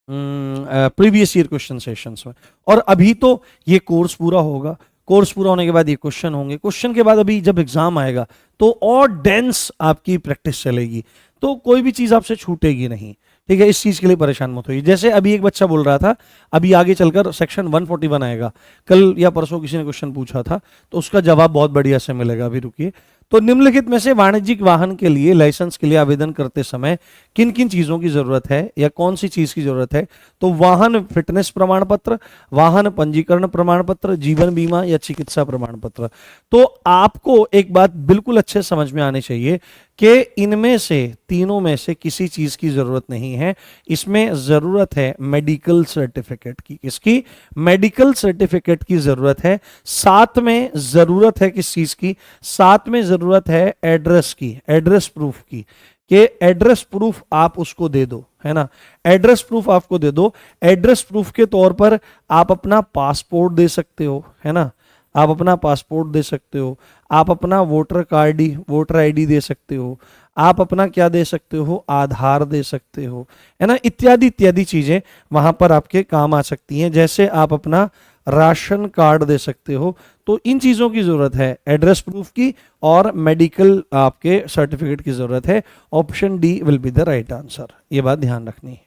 A: प्रीवियस ईयर क्वेश्चन सेशंस में। और अभी तो ये कोर्स पूरा होगा, कोर्स पूरा होने के बाद ये क्वेश्चन होंगे, क्वेश्चन के बाद अभी जब एग्जाम आएगा तो और डेंस आपकी प्रैक्टिस चलेगी, तो कोई भी चीज आपसे छूटेगी नहीं। ठीक है, इस चीज के लिए परेशान मत होइए। जैसे अभी एक बच्चा बोल रहा था, अभी आगे चलकर सेक्शन 141 आएगा, कल या परसों किसी ने क्वेश्चन पूछा था, तो उसका जवाब बहुत बढ़िया से मिलेगा। अभी रुकिए। तो निम्नलिखित में से वाणिज्यिक वाहन के लिए लाइसेंस के लिए आवेदन करते समय किन किन चीजों की जरूरत है या कौन सी चीज की जरूरत है? तो वाहन फिटनेस प्रमाण पत्र, वाहन पंजीकरण प्रमाण पत्र, जीवन बीमा या चिकित्सा प्रमाण पत्र। तो आपको एक बात बिल्कुल अच्छे समझ में आनी चाहिए कि इनमें से तीनों में से किसी चीज की जरूरत नहीं है। इसमें जरूरत है मेडिकल सर्टिफिकेट की। किसकी? मेडिकल सर्टिफिकेट की जरूरत है। साथ में जरूरत है किस चीज की? साथ में जरूरत है एड्रेस की, एड्रेस प्रूफ की, कि एड्रेस प्रूफ आप उसको दे दो, है ना। एड्रेस प्रूफ आपको दे दो। एड्रेस प्रूफ के तौर पर आप अपना पासपोर्ट दे सकते हो, है ना, आप अपना पासपोर्ट दे सकते हो, आप अपना वोटर आईडी दे सकते हो, आप अपना क्या दे सकते हो? आधार दे सकते हो, है ना, इत्यादि इत्यादि चीजें वहां पर आपके काम आ सकती हैं। जैसे आप अपना राशन कार्ड दे सकते हो। तो इन चीजों की जरूरत है, एड्रेस प्रूफ की और मेडिकल आपके सर्टिफिकेट की जरूरत है। Option D will be the right answer, ये बात ध्यान रखनी है।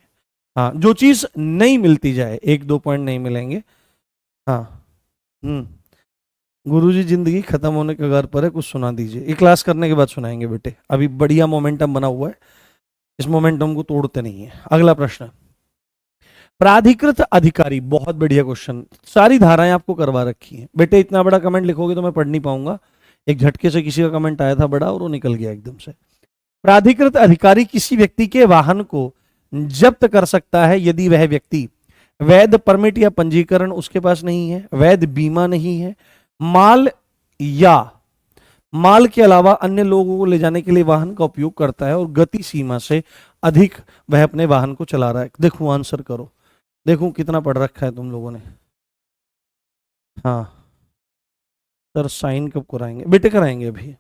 A: हाँ, जो चीज नहीं मिलती जाए, 1-2 पॉइंट नहीं मिलेंगे। हाँ। गुरुजी जिंदगी खत्म होने के कगार पर है, कुछ सुना दीजिए। ये क्लास करने के बाद सुनाएंगे बेटे, अभी बढ़िया मोमेंटम बना हुआ है, इस मोमेंटम को तोड़ते नहीं है। अगला प्रश्न, प्राधिकृत अधिकारी, बहुत बढ़िया क्वेश्चन, सारी धाराएं आपको करवा रखी हैं बेटे। इतना बड़ा कमेंट लिखोगे तो मैं पढ़ नहीं पाऊंगा। एक झटके से किसी का कमेंट आया था बड़ा और वो निकल गया एकदम से। प्राधिकृत अधिकारी किसी व्यक्ति के वाहन को जब्त कर सकता है यदि वह व्यक्ति वैध परमिट या पंजीकरण उसके पास नहीं है, वैध बीमा नहीं है, माल या माल के अलावा अन्य लोगों को ले जाने के लिए वाहन का उपयोग करता है और गति सीमा से अधिक वह अपने वाहन को चला रहा है। देखो आंसर करो, देखो कितना पढ़ रखा है तुम लोगों ने। हाँ सर, साइन कब कराएंगे बेटे? कराएंगे अभी,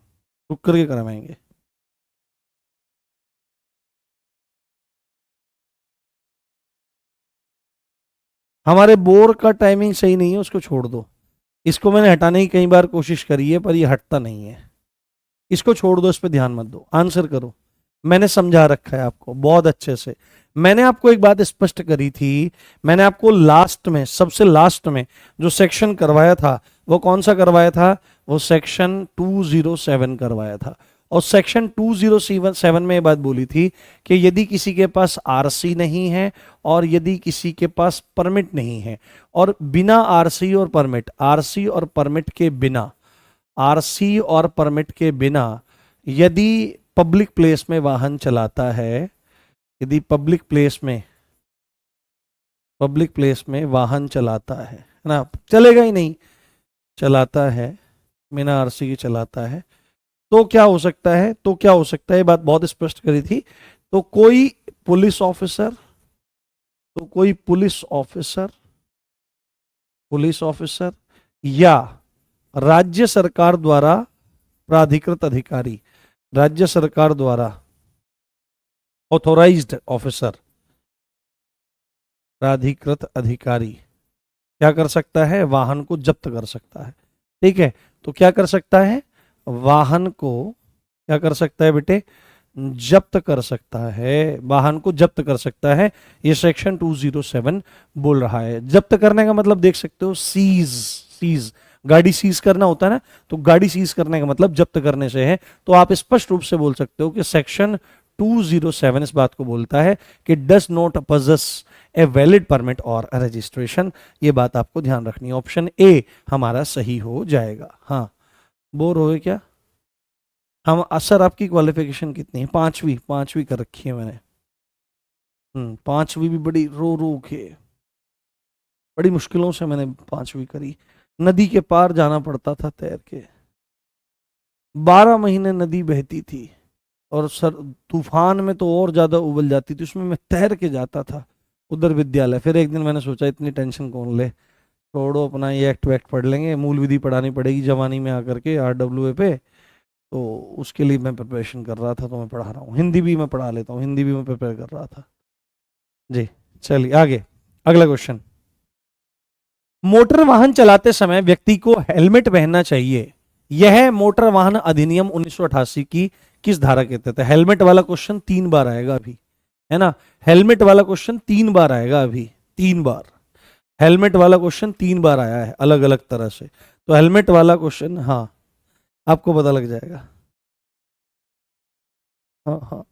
A: रुक करके करवाएंगे। हमारे बोर का टाइमिंग सही नहीं है, उसको छोड़ दो। इसको मैंने हटाने की कई बार कोशिश करी है पर ये हटता नहीं है। इसको छोड़ दो, इस पे ध्यान मत दो, आंसर करो। मैंने समझा रखा है आपको बहुत अच्छे से। मैंने आपको एक बात स्पष्ट करी थी, मैंने आपको लास्ट में, सबसे लास्ट में जो सेक्शन करवाया था वो कौन सा करवाया था? वो सेक्शन 207 करवाया था। और सेक्शन 207 में ये बात बोली थी कि यदि किसी के पास आरसी नहीं है और यदि किसी के पास परमिट नहीं है, और बिना आरसी और परमिट, आरसी और परमिट के बिना, आरसी और परमिट के बिना यदि पब्लिक प्लेस में वाहन चलाता है, यदि पब्लिक प्लेस में वाहन चलाता है ना, चलेगा ही नहीं, चलाता है बिना आरसी के चलाता है, तो क्या हो सकता है? तो क्या हो सकता है? ये बात बहुत स्पष्ट करी थी। तो कोई पुलिस ऑफिसर, तो कोई पुलिस ऑफिसर या राज्य सरकार द्वारा प्राधिकृत अधिकारी, राज्य सरकार द्वारा ऑथोराइज्ड ऑफिसर, प्राधिकृत अधिकारी क्या कर सकता है? वाहन को जब्त कर सकता है। ठीक है, तो क्या कर सकता है? वाहन को क्या कर सकता है बेटे? जब्त कर सकता है, वाहन को जब्त कर सकता है। ये सेक्शन 207 बोल रहा है। जब्त करने का मतलब देख सकते हो, सीज, गाड़ी सीज करना होता है ना, तो गाड़ी सीज करने का मतलब जब्त करने से है। तो आप स्पष्ट रूप से बोल सकते हो कि सेक्शन 207 इस बात को बोलता है कि does not possess a valid permit और रजिस्ट्रेशन। ये बात आपको ध्यान रखनी है। ऑप्शन ए हमारा सही हो जाएगा। हाँ, बोर हो गए क्या? हम सर आपकी क्वालिफिकेशन कितनी है? पांचवी कर रखी है मैंने। पांचवी भी बड़ी रो रो के, बड़ी मुश्किलों से मैंने पांचवी करी। नदी के पार जाना पड़ता था तैर के, 12 महीने नदी बहती थी और सर तूफान में तो और ज्यादा उबल जाती थी, उसमें मैं तैर के जाता था उधर विद्यालय। फिर एक दिन मैंने सोचा इतनी टेंशन कौन ले, छोड़ो अपना ये एक्ट वैक्ट पढ़ लेंगे, मूल विधि पढ़ानी पड़ेगी जवानी में आकर के RWA पे, तो उसके लिए मैं प्रिपरेशन कर रहा था, तो मैं पढ़ा रहा हूँ। हिंदी भी मैं पढ़ा लेता हूँ, हिंदी भी मैं प्रिपेयर कर रहा था जी। चलिए आगे, अगला क्वेश्चन। मोटर वाहन चलाते समय व्यक्ति को हेलमेट पहनना चाहिए, यह मोटर वाहन अधिनियम 1988 की किस धारा के तहत है? हेलमेट वाला क्वेश्चन 3 बार आएगा अभी, है ना। हेलमेट वाला क्वेश्चन 3 बार आएगा अभी, 3 बार। हेलमेट वाला क्वेश्चन 3 बार आया है अलग अलग तरह से, तो हेलमेट वाला क्वेश्चन, हाँ, आपको पता लग जाएगा। हाँ हाँ।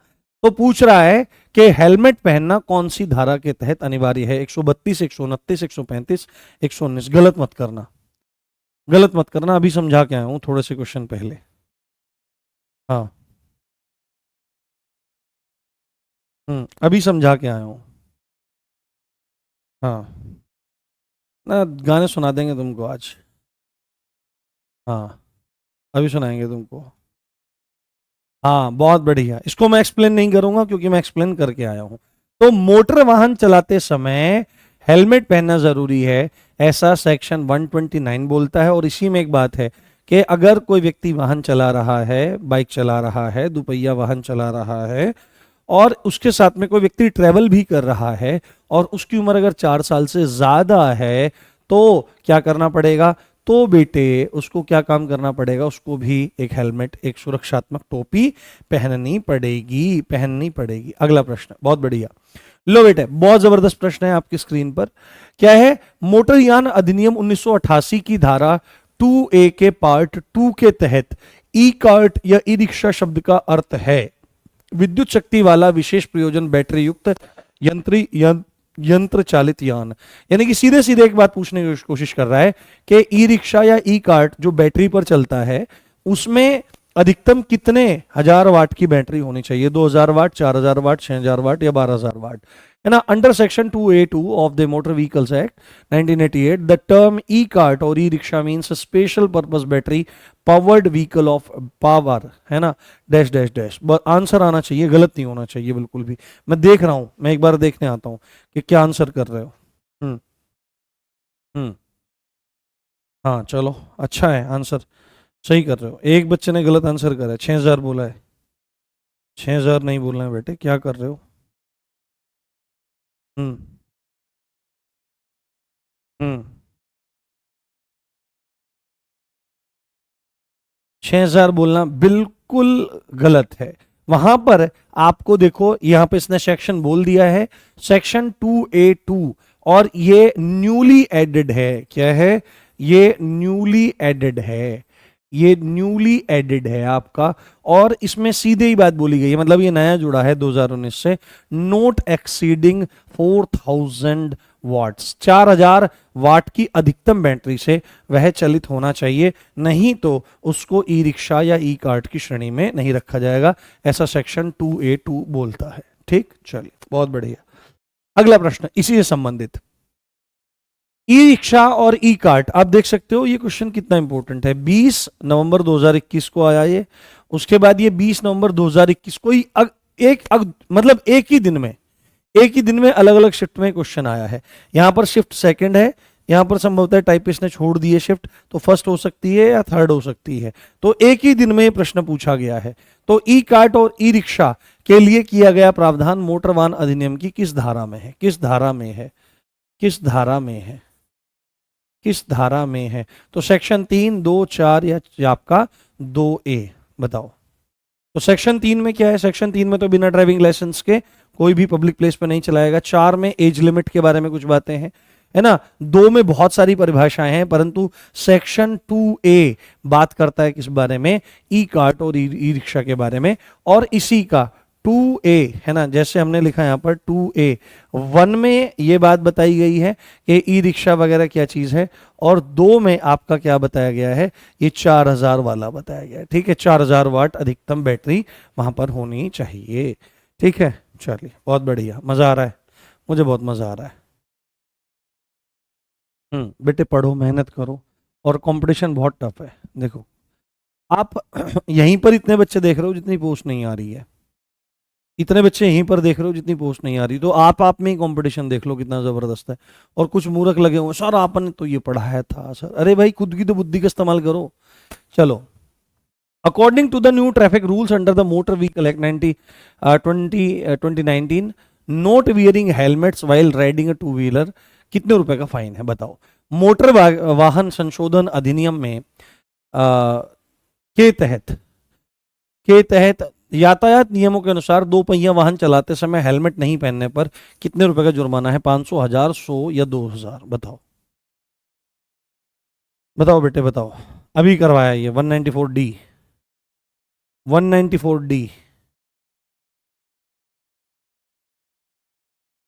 A: तो पूछ रहा है कि हेलमेट पहनना कौन सी धारा के तहत अनिवार्य है? 132, 129, 135, 119। गलत मत करना, गलत मत करना, अभी समझा के आया हूं थोड़े से क्वेश्चन पहले। हाँ, अभी समझा के आया हूं। हाँ, ना गाने सुना देंगे तुमको आज। हाँ, अभी सुनाएंगे तुमको। हाँ, बहुत बढ़िया। इसको मैं एक्सप्लेन नहीं करूंगा क्योंकि मैं एक्सप्लेन करके आया हूं। तो मोटर वाहन चलाते समय हेलमेट पहनना जरूरी है, ऐसा सेक्शन 129 बोलता है। और इसी में एक बात है कि अगर कोई व्यक्ति वाहन चला रहा है, बाइक चला रहा है, दुपहिया वाहन चला रहा है, और उसके साथ में कोई व्यक्ति ट्रेवल भी कर रहा है, और उसकी उम्र अगर 4 साल से ज्यादा है, तो क्या करना पड़ेगा? तो बेटे उसको क्या काम करना पड़ेगा? उसको भी एक हेलमेट, एक सुरक्षात्मक टोपी पहननी पड़ेगी, पहननी पड़ेगी। अगला प्रश्न, बहुत बढ़िया। लो बेटे, बहुत जबरदस्त प्रश्न है आपकी स्क्रीन पर। क्या है? मोटरयान अधिनियम 1988 की धारा 2A के पार्ट 2 के तहत ई कार्ट या ई रिक्शा शब्द का अर्थ है विद्युत शक्ति वाला विशेष प्रयोजन बैटरी युक्त यंत्री यंत्र चालित यान। यानी कि सीधे सीधे एक बात पूछने की कोशिश कर रहा है कि ई रिक्शा या ई कार्ट जो बैटरी पर चलता है, उसमें अधिकतम कितने हजार वाट की बैटरी होनी चाहिए? 2000 वाट, 4000 वाट, 6000 वाट या 12000 वाट? है ना। Under section 2A2 of the motor vehicles act 1988 the term e cart और e rickshaw means special purpose battery powered vehicle of power, है ना, डैश डैश डैश। आंसर आना चाहिए, गलत नहीं होना चाहिए बिल्कुल भी। मैं देख रहा हूं, मैं एक बार देखने आता हूं कि क्या आंसर कर रहे हो। हम्म हम्म हाँ चलो, अच्छा है आंसर, सही कर रहे हो। एक बच्चे ने गलत आंसर करा है, 6000 बोला है। 6000 नहीं बोलना है बेटे, क्या कर रहे हो? हम्म हम्म 6000 बोलना बिल्कुल गलत है। वहां पर आपको देखो, यहां पे इसने सेक्शन बोल दिया है, सेक्शन 2A2, और ये न्यूली एडेड है। क्या है? ये न्यूली एडेड है, ये न्यूली एडेड है आपका। और इसमें सीधे ही बात बोली गई है, मतलब ये नया जुड़ा है 2019 से, नोट एक्सीडिंग 4000 वाट्स, 4000 वाट की अधिकतम बैटरी से वह चलित होना चाहिए, नहीं तो उसको ई रिक्शा या ई कार्ट की श्रेणी में नहीं रखा जाएगा, ऐसा सेक्शन 2A2 बोलता है। ठीक, चलिए, बहुत बढ़िया। अगला प्रश्न इसी से संबंधित, ई रिक्शा और ई कार्ट। आप देख सकते हो ये क्वेश्चन कितना इंपॉर्टेंट है। 20 नवंबर 2021 को आया ये, उसके बाद ये 20 नवंबर 2021 को ही मतलब एक ही दिन में अलग अलग शिफ्ट में क्वेश्चन आया है। यहां पर शिफ्ट सेकंड है, यहां पर संभवतः टाइपिस्ट ने छोड़ दी है शिफ्ट, तो फर्स्ट हो सकती है या थर्ड हो सकती है। तो एक ही दिन में ये प्रश्न पूछा गया है। तो ई कार्ट और ई रिक्शा के लिए किया गया प्रावधान मोटर वाहन अधिनियम की किस धारा में है? किस धारा में है? किस धारा में है? किस धारा में है? तो सेक्शन 3, 2, 4 या आपका 2A, बताओ। तो सेक्शन 3 में क्या है? सेक्शन 3 में तो बिना ड्राइविंग लाइसेंस के कोई भी पब्लिक प्लेस पे नहीं चलाएगा। 4 में एज लिमिट के बारे में कुछ बातें हैं, है ना। 2 में बहुत सारी परिभाषाएं हैं, परंतु सेक्शन 2A बात करता है किस बारे में? ई कार्ट और ई रिक्शा के बारे में। और इसी का 2A, है ना, जैसे हमने लिखा यहाँ पर 2A 1 में ये बात बताई गई है कि ई रिक्शा वगैरह क्या चीज है, और 2 में आपका क्या बताया गया है? ये 4000 वाला बताया गया है। ठीक है, 4000 वाट अधिकतम बैटरी वहां पर होनी चाहिए। ठीक है, चलिए, बहुत बढ़िया, मजा आ रहा है, मुझे बहुत मजा आ रहा है। बेटे पढ़ो, मेहनत करो, और कंपटीशन बहुत टफ है। देखो आप यहीं पर इतने बच्चे देख रहे हो जितनी पोस्ट नहीं आ रही है, इतने बच्चे यहीं पर देख रहे हो जितनी पोस्ट नहीं आ रही, तो आप में ही कंपटीशन देख लो कितना जबरदस्त है। और कुछ मूर्ख लगे हुए, सर आपने तो ये पढ़ाया था सर। अरे भाई, खुद की तो बुद्धि का इस्तेमाल करो। चलो, according to the new traffic rules under the motor vehicle act 2019, not wearing helmets while riding a two wheeler, कितने रुपए का फाइन है बताओ। मोटर वाहन संशोधन अधिनियम में के तहत यातायात नियमों के अनुसार दो पहिया वाहन चलाते समय हेलमेट नहीं पहनने पर कितने रुपए का जुर्माना है? 500, 1000, 100 या 2000? बताओ बताओ बेटे बताओ। अभी करवाया ये 194D, 194D।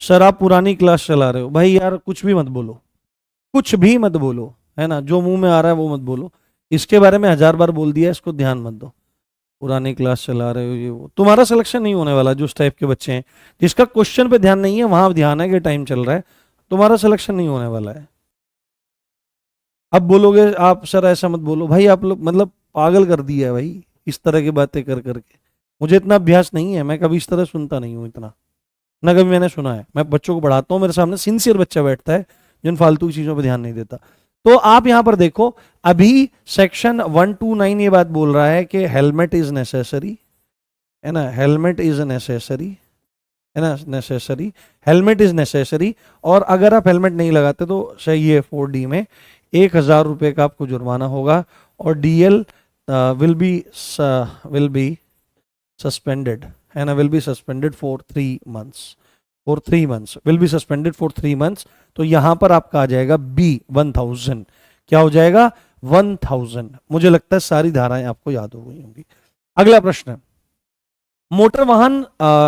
A: सर आप पुरानी क्लास चला रहे हो भाई यार, कुछ भी मत बोलो, कुछ भी मत बोलो, है ना, जो मुंह में आ रहा है वो मत बोलो। इसके बारे में 1000 बार बोल दिया, इसको ध्यान मत दो। पुरानी क्लास चला रहे हो ये वो, तुम्हारा सिलेक्शन नहीं होने वाला। जो उस टाइप के बच्चे हैं जिसका क्वेश्चन पे ध्यान नहीं है, वहां ध्यान है कि टाइम चल रहा है, तुम्हारा सिलेक्शन नहीं होने वाला है। अब बोलोगे आप सर ऐसा मत बोलो, भाई आप लोग मतलब पागल कर दिया है भाई इस तरह की बातें कर करके। मुझे इतना अभ्यास नहीं है, मैं कभी इस तरह सुनता नहीं हूँ इतना, ना कभी मैंने सुना है। मैं बच्चों को पढ़ाता हूँ, मेरे सामने सिंसियर बच्चा बैठता है जिन फालतू की चीजों पर ध्यान नहीं देता। तो आप यहां पर देखो, अभी सेक्शन 129 ये बात बोल रहा है कि हेलमेट इज नेसेसरी, है ना, हेलमेट इज नेसेसरी, है ना, नेसेसरी, हेलमेट इज नेसेसरी। और अगर आप हेलमेट नहीं लगाते तो सही है 4D में 1000 रुपये का आपको जुर्माना होगा, और DL विल बी सस्पेंडेड, है ना, will be suspended for 3 months, for 3 months, will be suspended for 3 months. तो यहां पर आपका आ जाएगा B 1000। क्या हो जाएगा? 1000। मुझे लगता है सारी धाराएं आपको याद हो गई होंगी। अगला प्रश्न, मोटर वाहन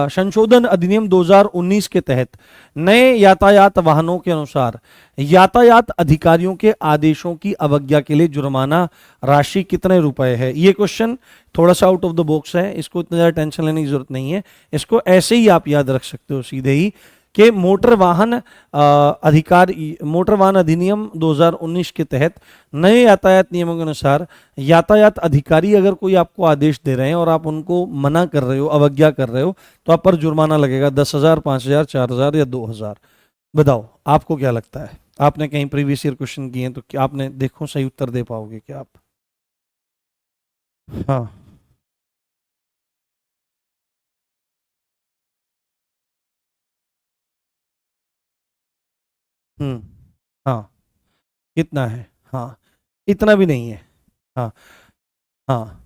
A: संशोधन अधिनियम 2019 के तहत नए यातायात वाहनों के अनुसार यातायात अधिकारियों के आदेशों की अवज्ञा के लिए जुर्माना राशि कितने रुपए है? ये क्वेश्चन थोड़ा सा आउट ऑफ द बॉक्स है, इसको इतना ज्यादा टेंशन लेने की जरूरत नहीं है। इसको ऐसे ही आप याद रख सकते हो सीधे ही कि मोटर वाहन अधिनियम 2019 के तहत नए यातायात नियमों के अनुसार यातायात अधिकारी अगर कोई आपको आदेश दे रहे हैं और आप उनको मना कर रहे हो, अवज्ञा कर रहे हो, तो आप पर जुर्माना लगेगा 10,000, 5,000, 4,000 या 2,000। बताओ आपको क्या लगता है? आपने कहीं प्रीवियस ईयर क्वेश्चन किए हैं तो क्या आपने, देखो सही उत्तर दे पाओगे क्या आप? हाँ। हम्म। हाँ। कितना है? हाँ। इतना भी नहीं है। हाँ। हाँ।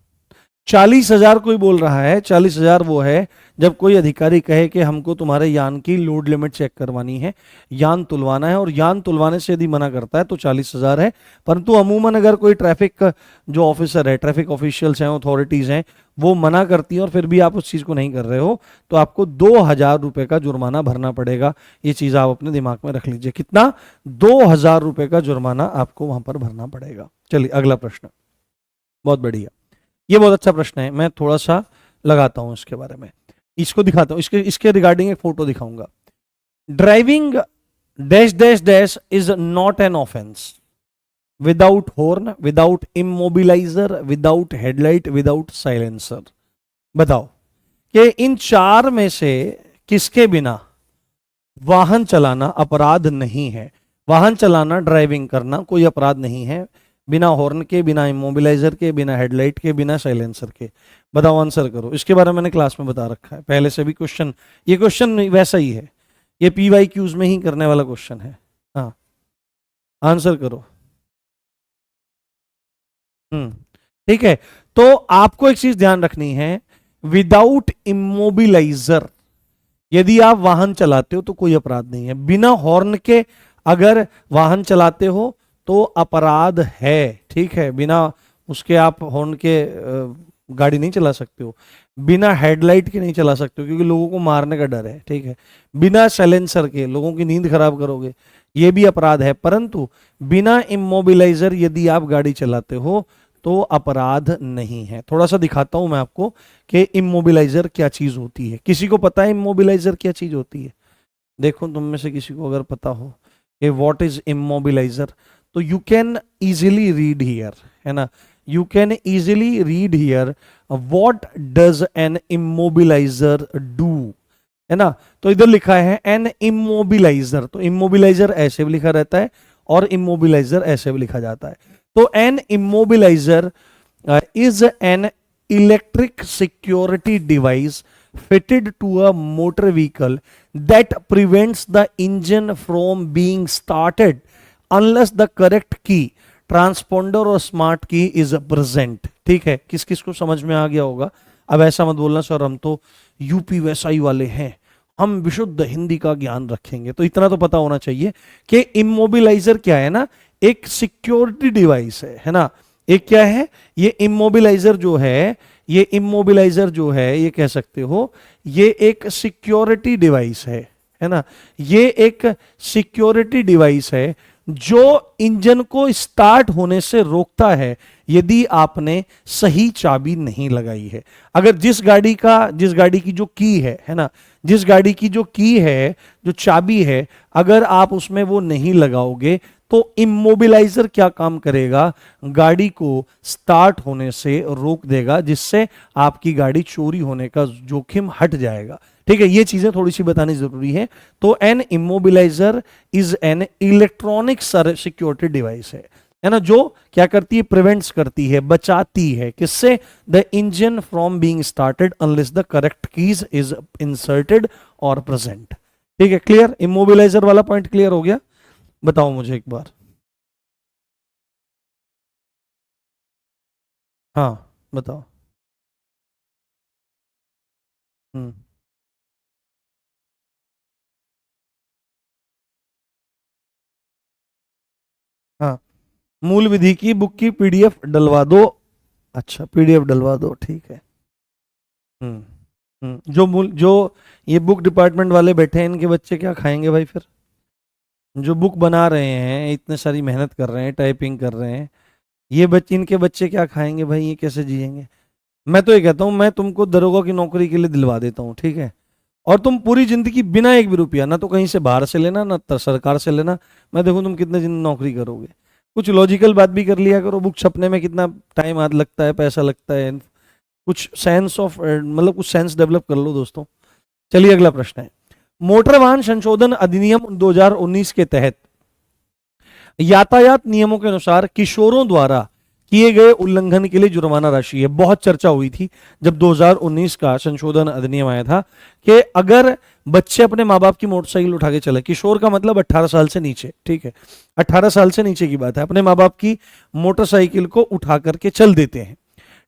A: 40,000 कोई बोल रहा है, 40,000 वो है जब कोई अधिकारी कहे कि हमको तुम्हारे यान की लोड लिमिट चेक करवानी है, यान तुलवाना है, और यान तुलवाने से यदि मना करता है तो 40,000 है। परंतु अमूमन अगर कोई ट्रैफिक जो ऑफिसर है, ट्रैफिक ऑफिशियल्स हैं, अथॉरिटीज हैं, वो मना करती हैं और फिर भी आप उस चीज़ को नहीं कर रहे हो, तो आपको 2,000 रुपये का जुर्माना भरना पड़ेगा। ये चीज़ आप अपने दिमाग में रख लीजिए, कितना? 2,000 रुपये का जुर्माना आपको वहां पर भरना पड़ेगा। चलिए अगला प्रश्न, बहुत बढ़िया, ये बहुत अच्छा प्रश्न है। मैं थोड़ा सा लगाता हूं इसके बारे में, इसको दिखाता हूं, इसके इसके रिगार्डिंग एक फोटो दिखाऊंगा। Driving dash dash dash is not an offence without horn, without immobiliser, without headlight, without silencer. बताओ कि इन चार में से किसके बिना वाहन चलाना अपराध नहीं है? वाहन चलाना, ड्राइविंग करना कोई अपराध नहीं है बिना हॉर्न के, बिना इमोबिलाइजर के, बिना हेडलाइट के, बिना साइलेंसर के। बताओ, आंसर करो। इसके बारे में मैंने क्लास में बता रखा है पहले से भी क्वेश्चन, ये क्वेश्चन वैसा ही है, ये PYQs में ही करने वाला क्वेश्चन है। हाँ, आंसर करो। ठीक है। तो आपको एक चीज ध्यान रखनी है, विदाउट इमोबिलाइजर यदि आप वाहन चलाते हो तो कोई अपराध नहीं है। बिना हॉर्न के अगर वाहन चलाते हो तो अपराध है, ठीक है। बिना उसके आप हॉर्न के गाड़ी नहीं चला सकते हो, बिना हेडलाइट के नहीं चला सकते हो क्योंकि लोगों को मारने का डर है, ठीक है। बिना साइलेंसर के लोगों की नींद खराब करोगे, ये भी अपराध है। परंतु बिना इमोबिलाइजर यदि आप गाड़ी चलाते हो तो अपराध नहीं है। थोड़ा सा दिखाता हूं मैं आपको कि इमोबिलाइजर क्या चीज होती है। किसी को पता है इमोबिलाइजर क्या चीज होती है? देखो तुम में से किसी को अगर पता हो कि व्हाट इज इमोबिलाइजर, तो you can easily read here, है ना, you can easily read here what does N immobiliser do, है ना। तो इधर लिखा है एन इमोबिलाइजर, तो इमोबिलाइजर ऐसे भी लिखा रहता है और इमोबिलाइजर ऐसे भी लिखा जाता है। तो an immobiliser is an electric security device fitted to a motor vehicle that prevents the engine from being started unless the correct key, transponder और स्मार्ट की इज प्रेजेंट। ठीक है, किस किस को समझ में आ गया होगा। अब ऐसा मत बोलना सर हम तो यूपी वैसाई वाले हैं, हम विशुद्ध हिंदी का ज्ञान रखेंगे। तो इतना तो पता होना चाहिए कि इमोबिलाइजर क्या है ना, एक सिक्योरिटी डिवाइस है ना। एक क्या है, ये इमोबिलाइजर जो है, ये इमोबिलाइजर जो है, ये कह सकते हो ये एक सिक्योरिटी डिवाइस है ना। ये एक सिक्योरिटी डिवाइस है जो इंजन को स्टार्ट होने से रोकता है यदि आपने सही चाबी नहीं लगाई है। अगर जिस गाड़ी की जो की है ना, जिस गाड़ी की जो की है, जो चाबी है, अगर आप उसमें वो नहीं लगाओगे तो इमोबिलाइजर क्या काम करेगा, गाड़ी को स्टार्ट होने से रोक देगा, जिससे आपकी गाड़ी चोरी होने का जोखिम हट जाएगा। ठीक है, ये चीजें थोड़ी सी बतानी जरूरी है। तो an immobiliser is an electronic security device है ना, जो क्या करती है, प्रिवेंट्स करती है, बचाती है, किससे, the engine from being started unless the correct keys is inserted और प्रेजेंट। ठीक है, क्लियर, इमोबिलाइजर वाला पॉइंट क्लियर हो गया। बताओ मुझे एक बार, हाँ बताओ। हम्म, हाँ, मूल विधि की बुक की पीडीएफ डलवा दो। अच्छा, पीडीएफ डलवा दो, ठीक है। हम्म जो ये बुक डिपार्टमेंट वाले बैठे हैं, इनके बच्चे क्या खाएंगे भाई फिर। जो बुक बना रहे हैं, इतने सारी मेहनत कर रहे हैं, टाइपिंग कर रहे हैं, ये बच्चे, इनके बच्चे क्या खाएंगे भाई, ये कैसे जिएंगे। मैं तो ये कहता हूँ, मैं तुमको दरोगा की नौकरी के लिए दिलवा देता हूँ, ठीक है। और तुम पूरी जिंदगी बिना एक भी रुपया, ना तो कहीं से बाहर से लेना, ना सरकार से लेना, मैं देखूँ तुम कितने दिन नौकरी करोगे। कुछ लॉजिकल बात भी कर लिया करो, बुक छपने में कितना टाइम हाथ लगता है, पैसा लगता है, कुछ सेंस ऑफ मतलब कुछ सेंस डेवलप कर लो दोस्तों। चलिए अगला प्रश्न है, मोटर वाहन संशोधन अधिनियम 2019 के तहत यातायात नियमों के अनुसार किशोरों द्वारा किए गए उल्लंघन के लिए जुर्माना राशि है। बहुत चर्चा हुई थी जब 2019 का संशोधन अधिनियम आया था कि अगर बच्चे अपने माँ बाप की मोटरसाइकिल उठा के चले, किशोर का मतलब 18 साल से नीचे, ठीक है, 18 साल से नीचे की बात है, अपने माँ बाप की मोटरसाइकिल को उठा करके चल देते हैं,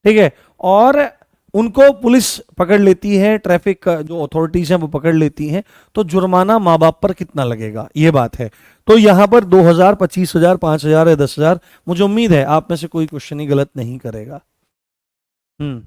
A: ठीक है, और उनको पुलिस पकड़ लेती है, ट्रैफिक का जो अथॉरिटीज हैं वो पकड़ लेती हैं, तो जुर्माना माँ बाप पर कितना लगेगा, ये बात है। तो यहां पर 2000, 25,000, 5,000 या 10,000, मुझे उम्मीद है आप में से कोई क्वेश्चन ही गलत नहीं करेगा। हम्म,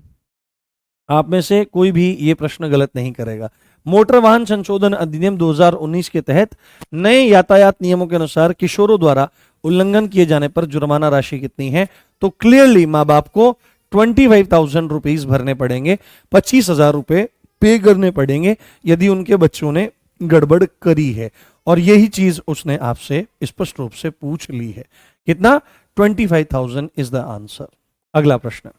A: आप में से कोई भी ये प्रश्न गलत नहीं करेगा। मोटर वाहन संशोधन अधिनियम 2019 के तहत नए यातायात नियमों के अनुसार किशोरों द्वारा उल्लंघन किए जाने पर जुर्माना राशि कितनी है, तो क्लियरली माँ बाप को 25,000 रुपीज भरने पड़ेंगे, 25,000 रुपए पे करने पड़ेंगे यदि उनके बच्चों ने गड़बड़ करी है। और यही चीज उसने आपसे स्पष्ट रूप से पूछ ली है। कितना, 25,000 इज द आंसर। अगला प्रश्न,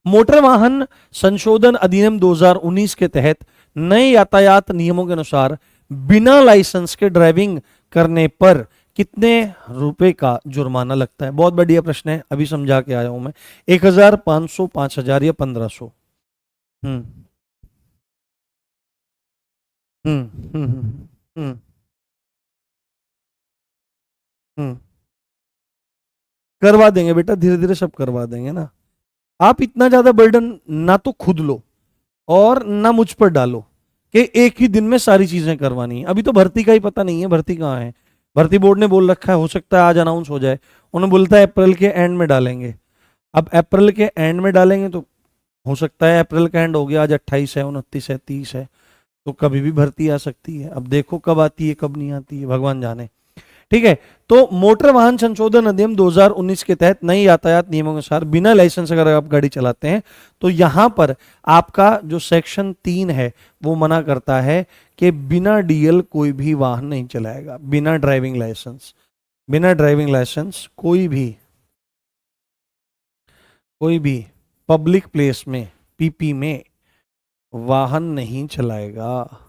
A: मोटर वाहन संशोधन अधिनियम 2019 के तहत नए यातायात नियमों के अनुसार बिना लाइसेंस के ड्राइविंग करने पर कितने रुपए का जुर्माना लगता है। बहुत बढ़िया प्रश्न है, अभी समझा के आया हूं मैं। 1,000, 500, 5,000 या 1,500। हम्म हम्म हम्म हम्म हम्म हम्म। करवा देंगे बेटा, धीरे धीरे सब करवा देंगे ना। आप इतना ज्यादा बर्डन ना तो खुद लो और ना मुझ पर डालो कि एक ही दिन में सारी चीजें करवानी है। अभी तो भर्ती का ही पता नहीं है, भर्ती कहाँ है। भर्ती बोर्ड ने बोल रखा है, हो सकता है आज अनाउंस हो जाए, उन्होंने बोलता है अप्रैल के एंड में डालेंगे। अब अप्रैल के एंड में डालेंगे तो हो सकता है अप्रैल का एंड हो गया, आज 28 है, 29 है, 30 है, तो कभी भी भर्ती आ सकती है। अब देखो कब आती है कब नहीं आती है, भगवान जाने। ठीक है, तो मोटर वाहन संशोधन अधिनियम 2019 के तहत नई यातायात नियमों के अनुसार बिना लाइसेंस अगर आप गाड़ी चलाते हैं तो यहां पर आपका जो सेक्शन 3 है वो मना करता है कि बिना डीएल कोई भी वाहन नहीं चलाएगा, बिना ड्राइविंग लाइसेंस। बिना ड्राइविंग लाइसेंस कोई भी पब्लिक प्लेस में, पीपी में वाहन नहीं चलाएगा,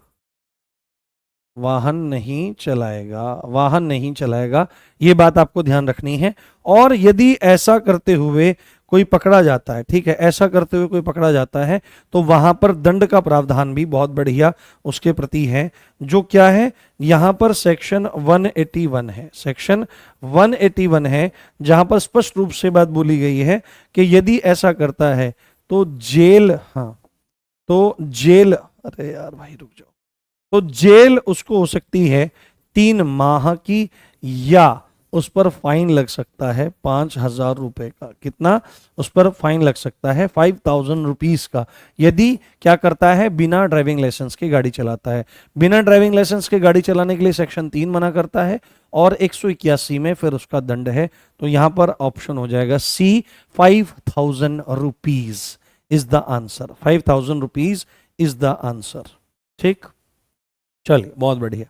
A: वाहन नहीं चलाएगा, वाहन नहीं चलाएगा। ये बात आपको ध्यान रखनी है। और यदि ऐसा करते हुए कोई पकड़ा जाता है, ठीक है, ऐसा करते हुए कोई पकड़ा जाता है, तो वहां पर दंड का प्रावधान भी बहुत बढ़िया उसके प्रति है, जो क्या है, यहां पर सेक्शन 181 है, सेक्शन 181 है, जहां पर स्पष्ट रूप से बात बोली गई है कि यदि ऐसा करता है तो जेल, हाँ, तो जेल, अरे यार भाई रुक जाओ, तो जेल उसको हो सकती है 3 माह की, या उस पर फाइन लग सकता है 5,000 रुपए का। कितना? उस पर फाइन लग सकता है 5,000 रुपीज का, यदि क्या करता है, बिना ड्राइविंग लाइसेंस के गाड़ी चलाता है। बिना ड्राइविंग लाइसेंस के गाड़ी चलाने के लिए सेक्शन 3 मना करता है, और 181 में फिर उसका दंड है। तो यहां पर ऑप्शन हो जाएगा सी, 5,000 rupees is the answer. 5,000 rupees is the answer. ठीक, चलिए बहुत बढ़िया।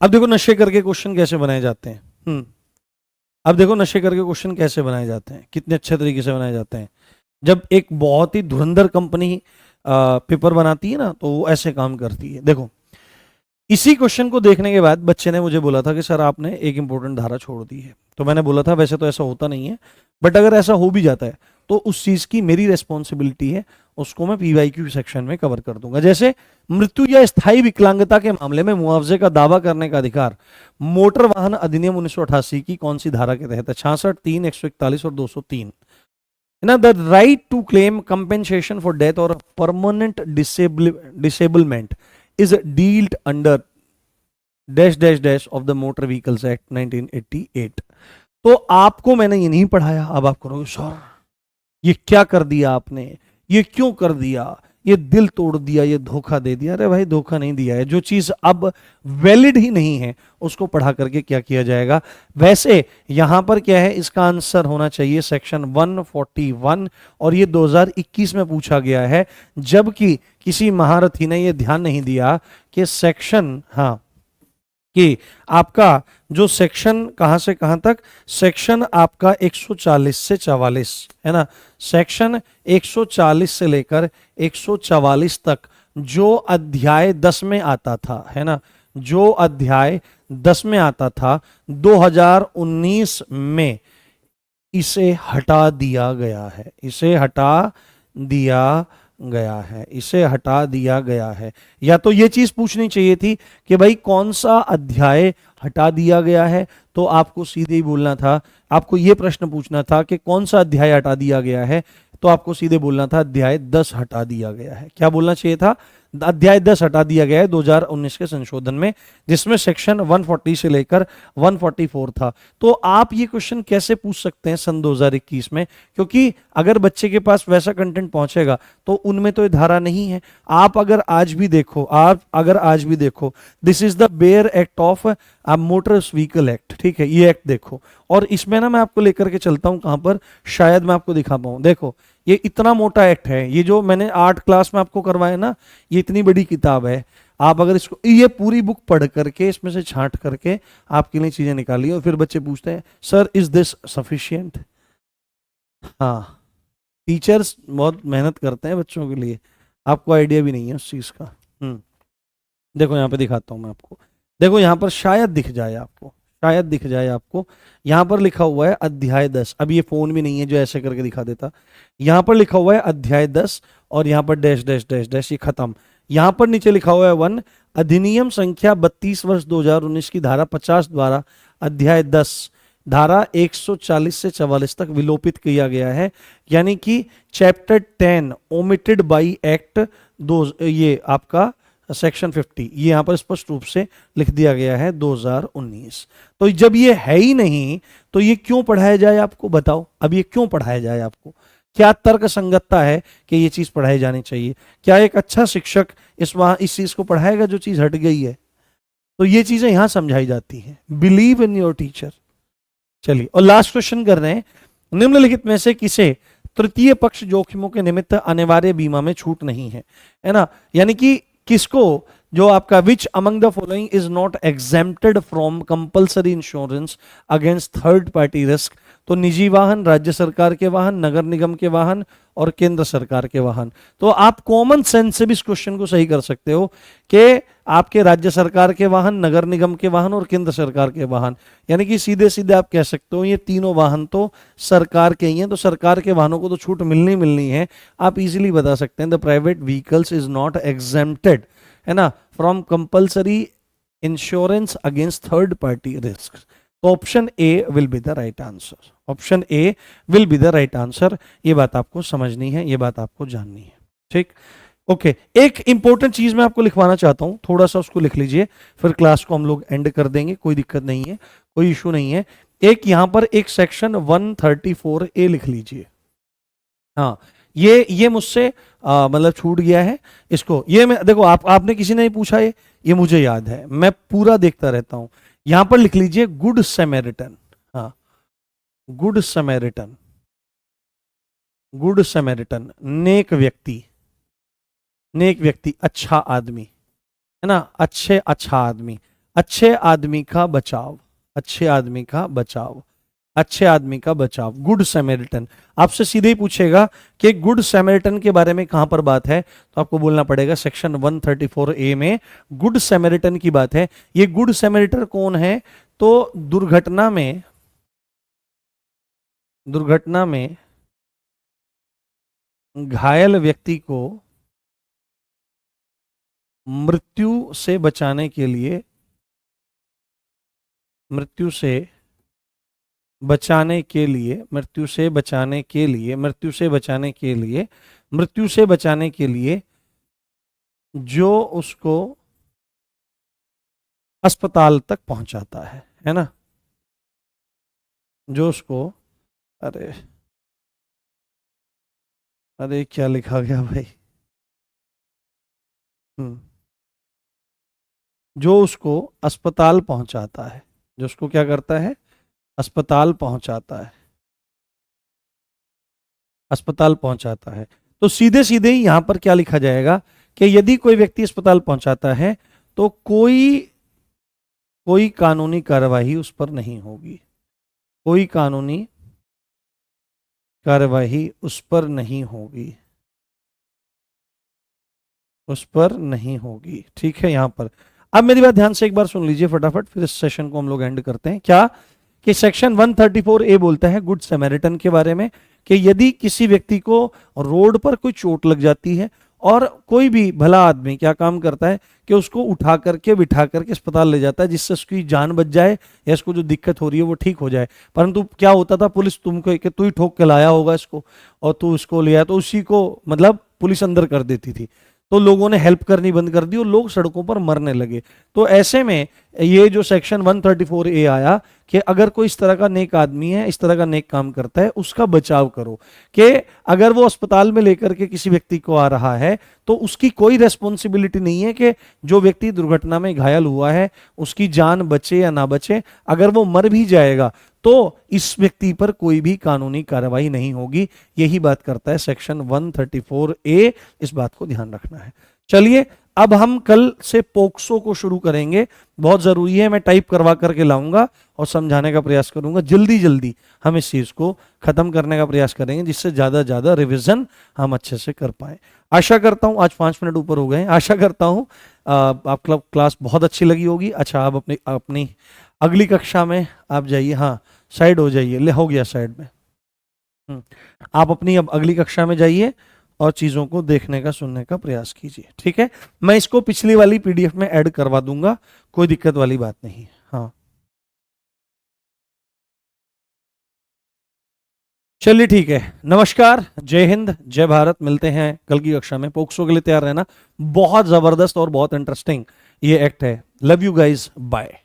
A: अब देखो नशे करके क्वेश्चन कैसे बनाए जाते हैं। अब देखो नशे करके क्वेश्चन कैसे बनाए जाते हैं, कितने अच्छे तरीके से बनाए जाते हैं। जब एक बहुत ही धुरंधर कंपनी पेपर बनाती है ना, तो वो ऐसे काम करती है। देखो, इसी क्वेश्चन को देखने के बाद बच्चे ने मुझे बोला था कि सर आपने एक इंपॉर्टेंट धारा छोड़ दी है। तो मैंने बोला था वैसे तो ऐसा होता नहीं है, बट अगर ऐसा हो भी जाता है तो उस चीज की मेरी रेस्पॉन्सिबिलिटी है, उसको मैं पीवाईक्यू सेक्शन में कवर कर दूंगा। जैसे मृत्यु या स्थायी विकलांगता के मामले में मुआवजे का दावा करने का अधिकार मोटर वाहन अधिनियम 1988 की कौन सी धारा के तहत है? 66, 3, 141 और 203। ना, the right to claim compensation for death और permanent disablement is dealt under dash dash dash of the motor vehicles act 1988। तो आपको मैंने ये नहीं पढ़ाया, अब आप करोगे सर ये क्या कर दिया आपने, ये क्यों कर दिया, ये दिल तोड़ दिया, ये धोखा दे दिया। अरे भाई धोखा नहीं दिया है, जो चीज अब वैलिड ही नहीं है उसको पढ़ा करके क्या किया जाएगा। वैसे यहां पर क्या है, इसका आंसर होना चाहिए सेक्शन 141, और ये 2021 में पूछा गया है, जबकि किसी महारथी ने ये ध्यान नहीं दिया कि सेक्शन, हाँ, कि आपका जो सेक्शन कहां से कहां तक, सेक्शन आपका 140 से 44 है ना, सेक्शन 140 से लेकर 144 तक जो अध्याय 10 में आता था, है ना, जो अध्याय 10 में आता था, 2019 में इसे हटा दिया गया है, इसे हटा दिया गया है, इसे हटा दिया गया है। या तो ये चीज पूछनी चाहिए थी कि भाई कौन सा अध्याय हटा दिया गया है, तो आपको सीधे ही बोलना था, आपको ये प्रश्न पूछना था कि कौन सा अध्याय हटा दिया गया है, तो आपको सीधे बोलना था अध्याय 10 हटा दिया गया है। क्या बोलना चाहिए था? अध्याय 10 हटा दिया गया है 2019 के संशोधन में, जिसमें सेक्शन 140 से लेकर 144 था। तो आप ये क्वेश्चन कैसे पूछ सकते हैं सन 2021 में, क्योंकि अगर बच्चे के पास वैसा कंटेंट पहुंचेगा तो उनमें तो ये धारा नहीं है। आप अगर आज भी देखो, this is the bare act of motor vehicle act, ठीक है, ये एक्ट देखो, और इसमें ना मैं आपको लेकर के चलता हूं कहां पर, शायद मैं आपको दिखा पाऊं। देखो ये इतना मोटा एक्ट है, ये जो मैंने 8 क्लास में आपको करवाया ना, ये इतनी बड़ी किताब है। आप अगर इसको, ये पूरी बुक पढ़ करके इसमें से छांट करके आपके लिए चीजें निकालिए, और फिर बच्चे पूछते हैं सर इज दिस सफिशिएंट। हाँ, टीचर्स बहुत मेहनत करते हैं बच्चों के लिए, आपको आइडिया भी नहीं है उस चीज का। देखो यहाँ पे दिखाता हूं मैं आपको, देखो यहाँ पर शायद दिख जाए आपको, यहां पर लिखा हुआ है अध्याय 10। अब ये फोन भी नहीं है जो ऐसे करके दिखा देता, यहां पर लिखा हुआ है अध्याय 10, और यहां पर डैश डैश डैश डैश, ये खत्म। यहां पर नीचे लिखा हुआ है 1, अधिनियम संख्या 32 वर्ष 2019 की धारा 50 द्वारा अध्याय 10 धारा 140 से 44 तक विलोपित किया गया है, यानी कि चैप्टर 10 ओमिटेड बाई एक्ट, ये आपका सेक्शन 50, ये यहां पर स्पष्ट रूप से लिख दिया गया है 2019। तो जब ये है ही नहीं तो ये क्यों पढ़ाया जाए आपको, बताओ। अब ये क्यों पढ़ाया जाए आपको, क्या तर्क संगतता है कि ये चीज पढ़ाई जानी चाहिए? क्या एक अच्छा शिक्षक इस चीज को पढ़ाएगा जो चीज हट गई है? तो ये चीजें यहां समझाई जाती हैं। Believe in your teacher. चलिए, और लास्ट क्वेश्चन कर रहे हैं, निम्नलिखित में से किसे तृतीय पक्ष जोखिमों के निमित्त अनिवार्य बीमा में छूट नहीं है ना, यानी कि किसको, जो आपका which among the following is not exempted from compulsory insurance against third party risk. तो निजी वाहन, राज्य सरकार के वाहन, नगर निगम के वाहन और केंद्र सरकार के वाहन। तो आप कॉमन सेंस से भी इस क्वेश्चन को सही कर सकते हो कि आपके राज्य सरकार के वाहन, नगर निगम के वाहन और केंद्र सरकार के वाहन, यानी कि सीधे सीधे आप कह सकते हो ये तीनों वाहन तो सरकार के ही हैं, तो सरकार के वाहनों को तो छूट मिलनी मिलनी है। आप इजीली बता सकते हैं the private vehicles is not exempted, है ना, from compulsory insurance against third party risk. तो option A will be the right answer, option A will be the right answer. ये बात आपको समझनी है, ये बात आपको जाननी है, ठीक। ओके, एक इंपॉर्टेंट चीज मैं आपको लिखवाना चाहता हूं, थोड़ा सा उसको लिख लीजिए, फिर क्लास को हम लोग एंड कर देंगे, कोई दिक्कत नहीं है, कोई इशू नहीं है। एक यहां पर एक सेक्शन 134A लिख लीजिए। हाँ, ये मुझसे मतलब छूट गया है इसको, ये मैं देखो आपने किसी ने नहीं पूछा, ये मुझे याद है, मैं पूरा देखता रहता हूं। यहां पर लिख लीजिए गुड सैमेरिटन। हाँ, गुड सैमेरिटन, गुड सैमेरिटन, नेक व्यक्ति, नेक व्यक्ति, अच्छा आदमी, है ना, अच्छा आदमी, अच्छे आदमी का बचाव, अच्छे आदमी का बचाव, अच्छे आदमी का बचाव, गुड सैमेरिटन। आपसे सीधे ही पूछेगा कि गुड सैमेरिटन के बारे में कहां पर बात है, तो आपको बोलना पड़ेगा सेक्शन 134A में गुड सैमेरिटन की बात है। ये गुड सैमेरिटन कौन है, तो दुर्घटना में घायल व्यक्ति को मृत्यु से बचाने के लिए, मृत्यु से बचाने के लिए, मृत्यु से बचाने के लिए, मृत्यु से बचाने के लिए, मृत्यु से बचाने के लिए जो उसको अस्पताल तक पहुंचाता है ना, जो उसको, अरे अरे क्या लिखा गया भाई, जो उसको अस्पताल पहुंचाता है, जो उसको क्या करता है, अस्पताल पहुंचाता है, अस्पताल पहुंचाता है। तो सीधे सीधे ही यहां पर क्या लिखा जाएगा कि यदि कोई व्यक्ति अस्पताल पहुंचाता है तो कोई कानूनी कार्यवाही उस पर नहीं होगी, कोई कानूनी कार्यवाही उस पर नहीं होगी, उस पर नहीं होगी, ठीक है। यहां पर अब मेरी बात ध्यान से एक बार सुन लीजिए फटाफट, फिर इस सेशन को हम लोग एंड करते हैं। क्या कि सेक्शन 134A बोलता है गुड सैमेरिटन के बारे में कि यदि किसी व्यक्ति को रोड पर कोई चोट लग जाती है और कोई भी भला आदमी क्या काम करता है कि उसको उठा करके बिठा करके अस्पताल ले जाता है जिससे उसकी जान बच जाए या इसको जो दिक्कत हो रही है वो ठीक हो जाए। परंतु क्या होता था, पुलिस तुमको कि तू ही ठोक के लाया होगा इसको और तू इसको ले आया, तो उसी को मतलब पुलिस अंदर कर देती थी, तो लोगों ने हेल्प करनी बंद कर दी और लोग सड़कों पर मरने लगे। तो ऐसे में ये जो सेक्शन 134A आया कि अगर कोई इस तरह का नेक आदमी है, इस तरह का नेक काम करता है, उसका बचाव करो, कि अगर वो अस्पताल में लेकर के किसी व्यक्ति को आ रहा है तो उसकी कोई रेस्पॉन्सिबिलिटी नहीं है कि जो व्यक्ति दुर्घटना में घायल हुआ है उसकी जान बचे या ना बचे, अगर वो मर भी जाएगा तो इस व्यक्ति पर कोई भी कानूनी कार्रवाई नहीं होगी। यही बात करता है सेक्शन 134A, इस बात को ध्यान रखना है। चलिए अब हम कल से पोक्सो को शुरू करेंगे, बहुत जरूरी है, मैं टाइप करवा करके लाऊंगा और समझाने का प्रयास करूंगा। जल्दी जल्दी हम इस चीज को खत्म करने का प्रयास करेंगे जिससे ज्यादा रिवीजन हम अच्छे से कर पाए। आशा करता हूं, आज 5 मिनट ऊपर हो गए, आशा करता हूं आपको क्लास बहुत अच्छी लगी होगी। अच्छा, आप अपनी अगली कक्षा में आप जाइए, हाँ साइड हो जाइए, ले हो गया साइड में, आप अपनी अब अगली कक्षा में जाइए और चीजों को देखने का सुनने का प्रयास कीजिए, ठीक है। मैं इसको पिछली वाली PDF में ऐड करवा दूंगा, कोई दिक्कत वाली बात नहीं। हाँ चलिए ठीक है, नमस्कार, जय हिंद, जय भारत, मिलते हैं कल की कक्षा में। पोक्सो के लिए तैयार रहना, बहुत जबरदस्त और बहुत इंटरेस्टिंग ये एक्ट है। Love you guys, bye.